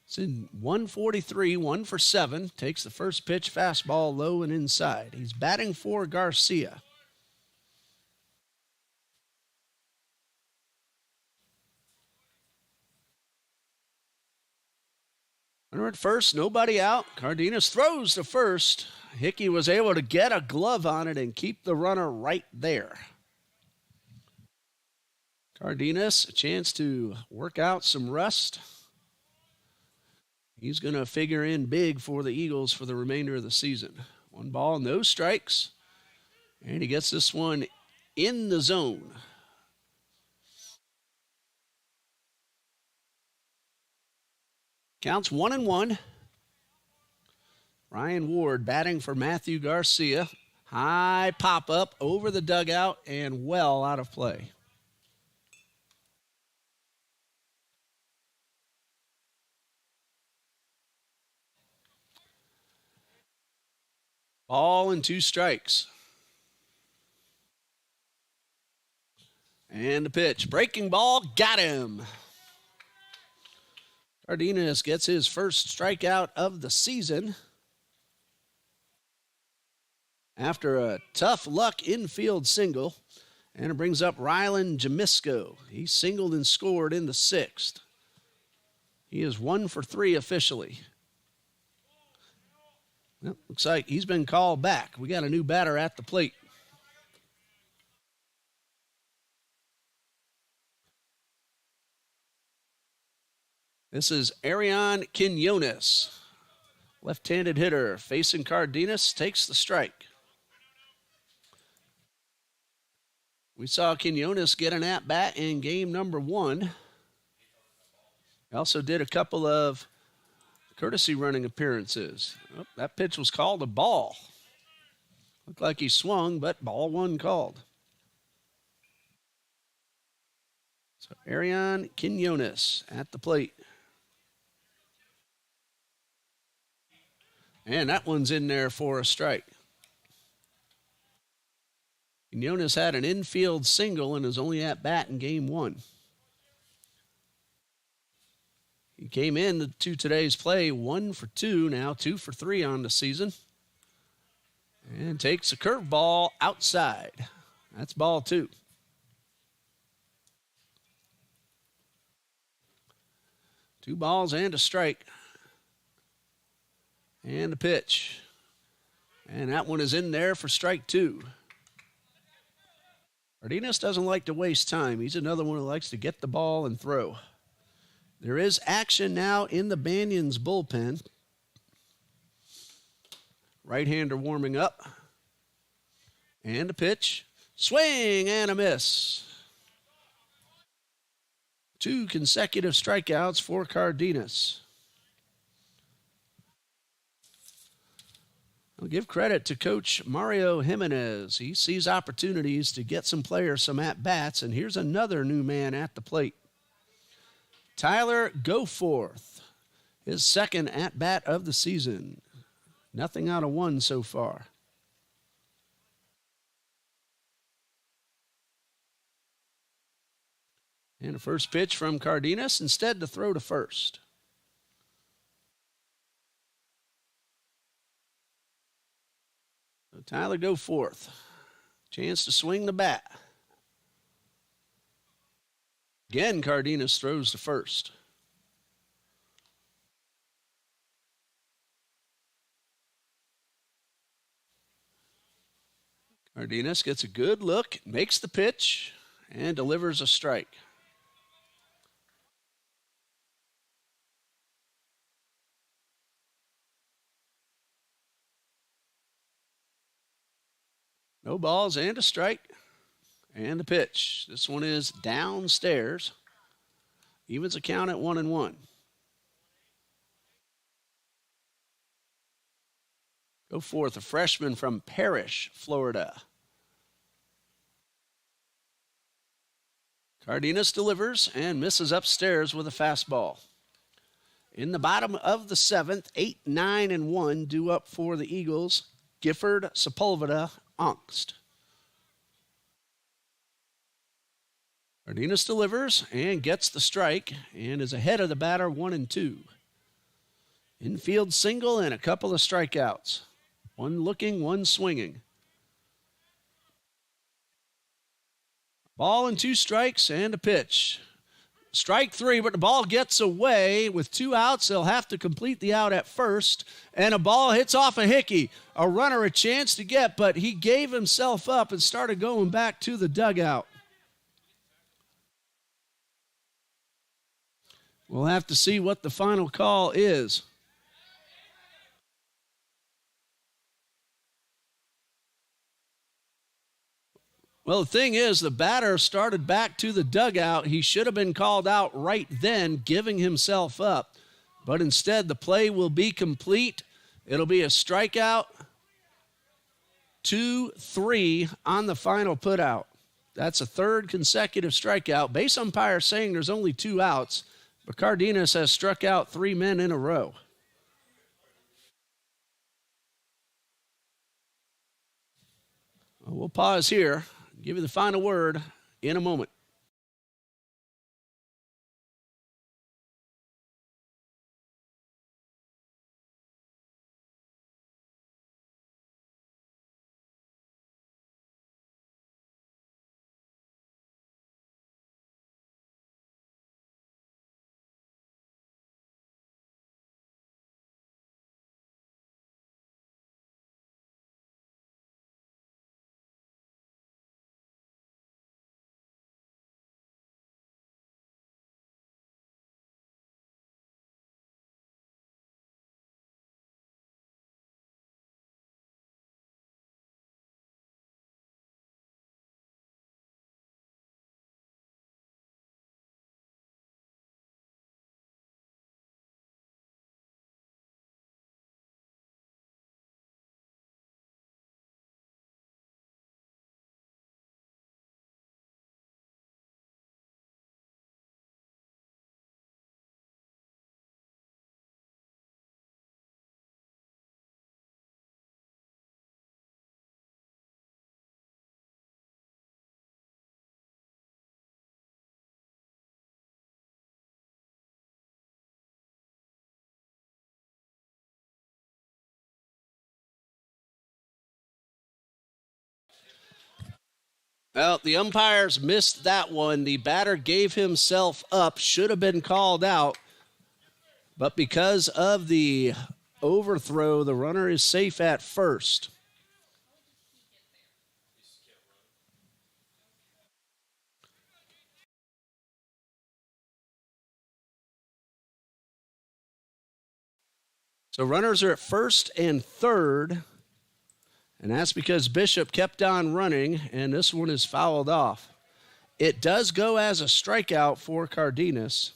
It's in 143, 1 for 7. Takes the first pitch, fastball low and inside. He's batting for Garcia. Runner at first, nobody out. Cardenas throws to first. Hickey was able to get a glove on it and keep the runner right there. Cardenas, a chance to work out some rust. He's going to figure in big for the Eagles for the remainder of the season. 1 ball, no strikes. And he gets this one in the zone. Counts 1-1. Ryan Ward batting for Matthew Garcia. High pop up over the dugout and well out of play. Ball and 2 strikes. And the pitch. Breaking ball. Got him. Cardenas gets his first strikeout of the season after a tough luck infield single. And it brings up Rylan Jamisco. He singled and scored in the 6th. He is 1 for 3 officially. Well, looks like he's been called back. We got a new batter at the plate. This is Arion Quinones. Left-handed hitter facing Cardenas, takes the strike. We saw Quinones get an at-bat in game number 1. He also did a couple of courtesy running appearances. Oh, that pitch was called a ball. Looked like he swung, but ball 1 called. So Arion Quinones at the plate. And that one's in there for a strike. Quinones had an infield single in his only at-bat in game 1. He came in to today's play 1 for 2, now 2 for 3 on the season. And takes a curveball outside. That's ball 2. Two balls and a strike. And a pitch. And that one is in there for strike two. Cardenas doesn't like to waste time. He's another one who likes to get the ball and throw. There is action now in the Banians bullpen. Right-hander warming up. And a pitch. Swing and a miss. 2 consecutive strikeouts for Cardenas. I'll give credit to Coach Mario Jimenez. He sees opportunities to get some players some at-bats, and here's another new man at the plate. Tyler Goforth, his second at-bat of the season. Nothing out of 1 so far. And a first pitch from Cardenas, instead to throw to first. So Tyler Goforth, chance to swing the bat. Again, Cardenas throws to first. Cardenas gets a good look, makes the pitch, and delivers a strike. No balls and a strike. And the pitch. This one is downstairs. Evens a count at 1-1. Goforth, a freshman from Parrish, Florida. Cardenas delivers and misses upstairs with a fastball. In the bottom of the 7th, 8, 9, and 1 due up for the Eagles. Gifford, Sepulveda, Angst. Cardenas delivers and gets the strike and is ahead of the batter 1-2. Infield single and a couple of strikeouts. One looking, one swinging. Ball and 2 strikes and a pitch. Strike 3, but the ball gets away. With 2 outs, they'll have to complete the out at first. And a ball hits off a Hickey. A runner a chance to get, but he gave himself up and started going back to the dugout. We'll have to see what the final call is. Well, the thing is, the batter started back to the dugout. He should have been called out right then, giving himself up. But instead, the play will be complete. It'll be a strikeout, 2-3 on the final putout. That's a 3rd consecutive strikeout. Base umpire saying there's only 2 outs, but Cardenas has struck out 3 men in a row. We'll pause here. Give you the final word in a moment. Well, the umpires missed that one. The batter gave himself up, should have been called out. But because of the overthrow, the runner is safe at first. So runners are at first and third, and that's because Bishop kept on running, and this one is fouled off. It does go as a strikeout for Cardenas,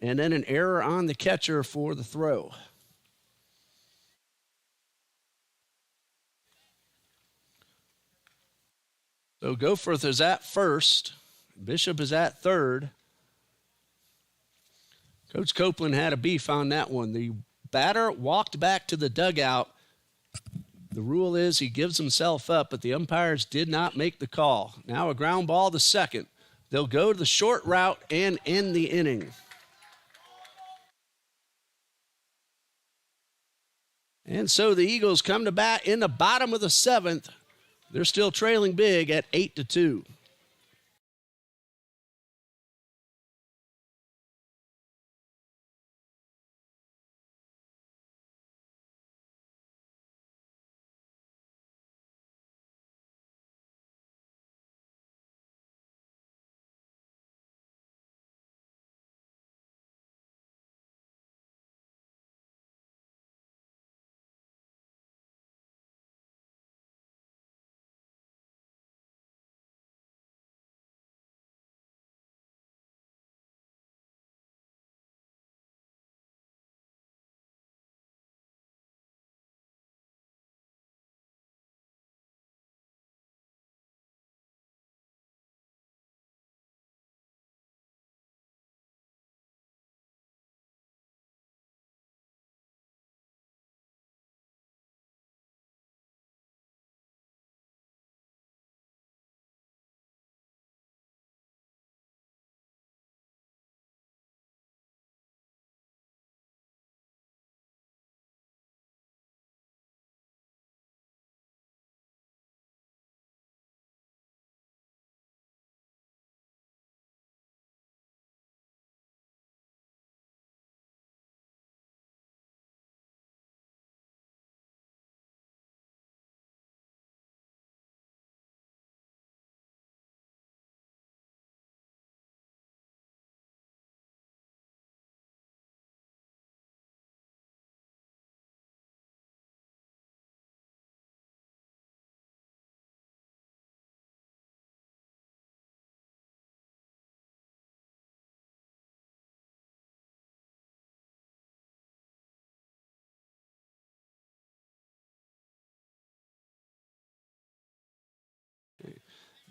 and then an error on the catcher for the throw. So Goforth is at first. Bishop is at third. Coach Copeland had a beef on that one. The batter walked back to the dugout. The rule is he gives himself up, but the umpires did not make the call. Now a ground ball to second. They'll go to the short route and end the inning. And so the Eagles come to bat in the bottom of the seventh. They're still trailing big at 8-2.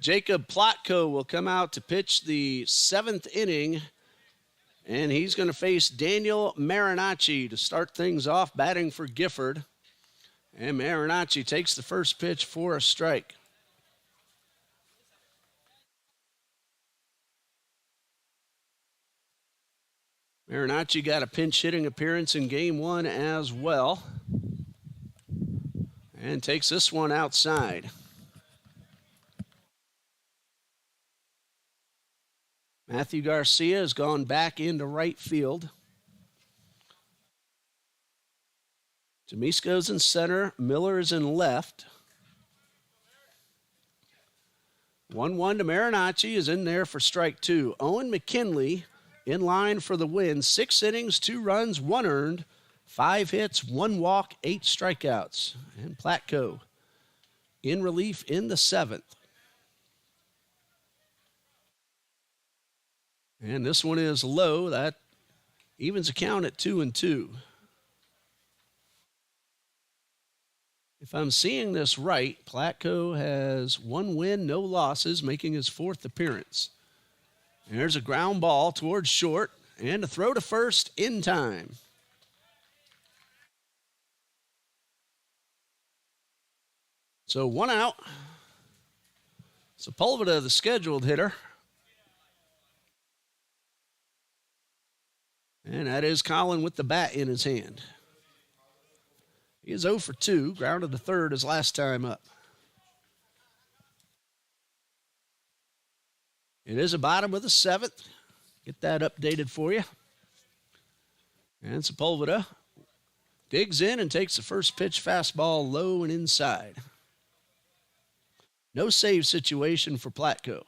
Jacob Plotko will come out to pitch the seventh inning, and he's going to face Daniel Marinacci to start things off, batting for Gifford. And Marinacci takes the first pitch for a strike. Marinacci got a pinch hitting appearance in game one as well, and takes this one outside. Matthew Garcia has gone back into right field. Jamisco's in center. Miller is in left. 1-1 to Marinacci is in there for strike two. Owen McKinley in line for the win. 6 innings, 2 runs, 1 earned, 5 hits, 1 walk, 8 strikeouts. And Platko in relief in the 7th. And this one is low. That evens a count at 2-2. If I'm seeing this right, Platko has 1 win, no losses, making his 4th appearance. And there's a ground ball towards short and a throw to first in time. So 1 out. Sepulveda, the scheduled hitter. And that is Colin with the bat in his hand. He is 0 for 2, grounded to third his last time up. It is a bottom of the 7th. Get that updated for you. And Sepulveda digs in and takes the first pitch fastball low and inside. No save situation for Platko.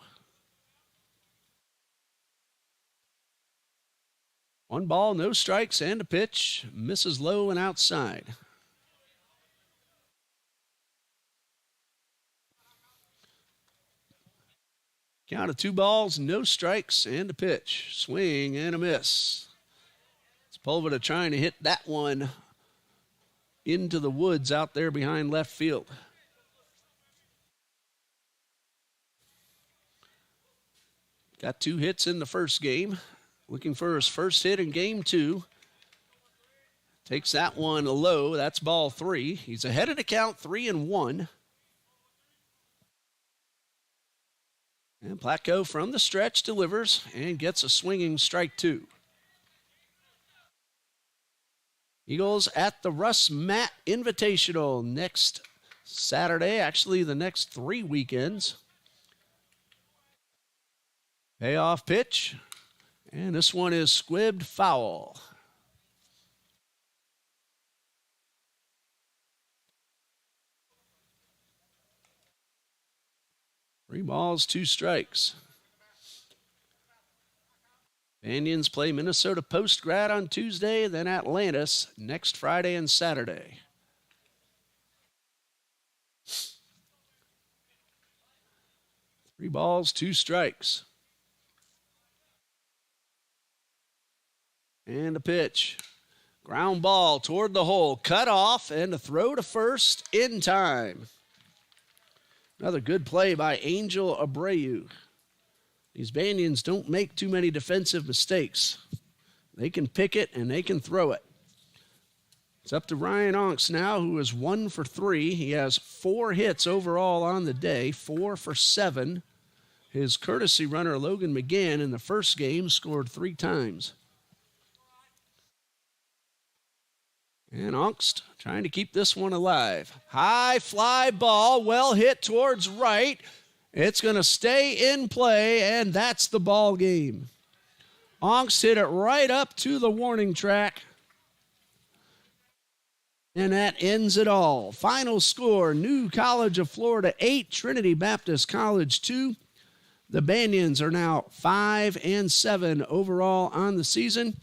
1 ball, no strikes, and a pitch. Misses low and outside. Count of 2 balls, no strikes, and a pitch. Swing and a miss. Sepulveda trying to hit that one into the woods out there behind left field. Got 2 hits in the first game. Looking for his first hit in game 2. Takes that one low. That's ball 3. He's ahead of the count, 3-1. And Platko from the stretch delivers and gets a swinging strike 2. Eagles at the Russ Matt Invitational next Saturday, actually the next 3 weekends. Payoff pitch, and this one is squibbed foul. Three balls, 2 strikes. Banians play Minnesota Post-Grad on Tuesday, then Atlantis next Friday and Saturday. Three balls, 2 strikes. And a pitch. Ground ball toward the hole. Cut off and a throw to first in time. Another good play by Angel Abreu. These Banians don't make too many defensive mistakes. They can pick it and they can throw it. It's up to Ryan Onks now, who is 1 for 3. He has 4 hits overall on the day, 4 for 7. His courtesy runner, Logan McGann, in the first game scored 3 times. And Onks trying to keep this one alive. High fly ball, well hit towards right. It's going to stay in play, and that's the ball game. Onks hit it right up to the warning track. And that ends it all. Final score, New College of Florida 8, Trinity Baptist College 2. The Banians are now 5-7 overall on the season.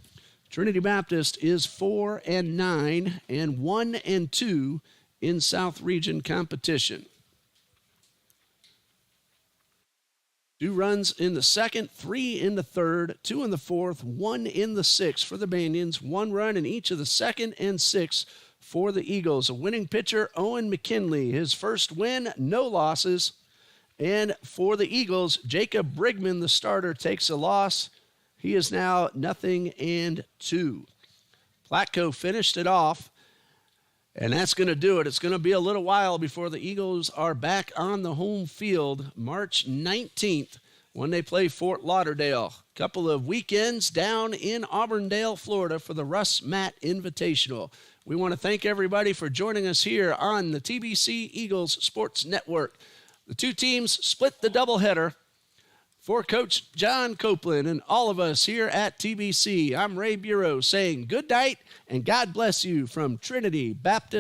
Trinity Baptist is 4-9 and 1-2 in South Region competition. 2 runs in the second, 3 in the third, 2 in the fourth, 1 in the sixth for the Banians. 1 run in each of the second and sixth for the Eagles. A winning pitcher, Owen McKinley. His first win, no losses. And for the Eagles, Jacob Brigman, the starter, takes a loss. He is now 0-2. Platko finished it off, and that's going to do it. It's going to be a little while before the Eagles are back on the home field March 19th when they play Fort Lauderdale. Couple of weekends down in Auburndale, Florida for the Russ Matt Invitational. We want to thank everybody for joining us here on the TBC Eagles Sports Network. The 2 teams split the doubleheader. For Coach John Copeland and all of us here at TBC, I'm Ray Bureau saying good night and God bless you from Trinity Baptist.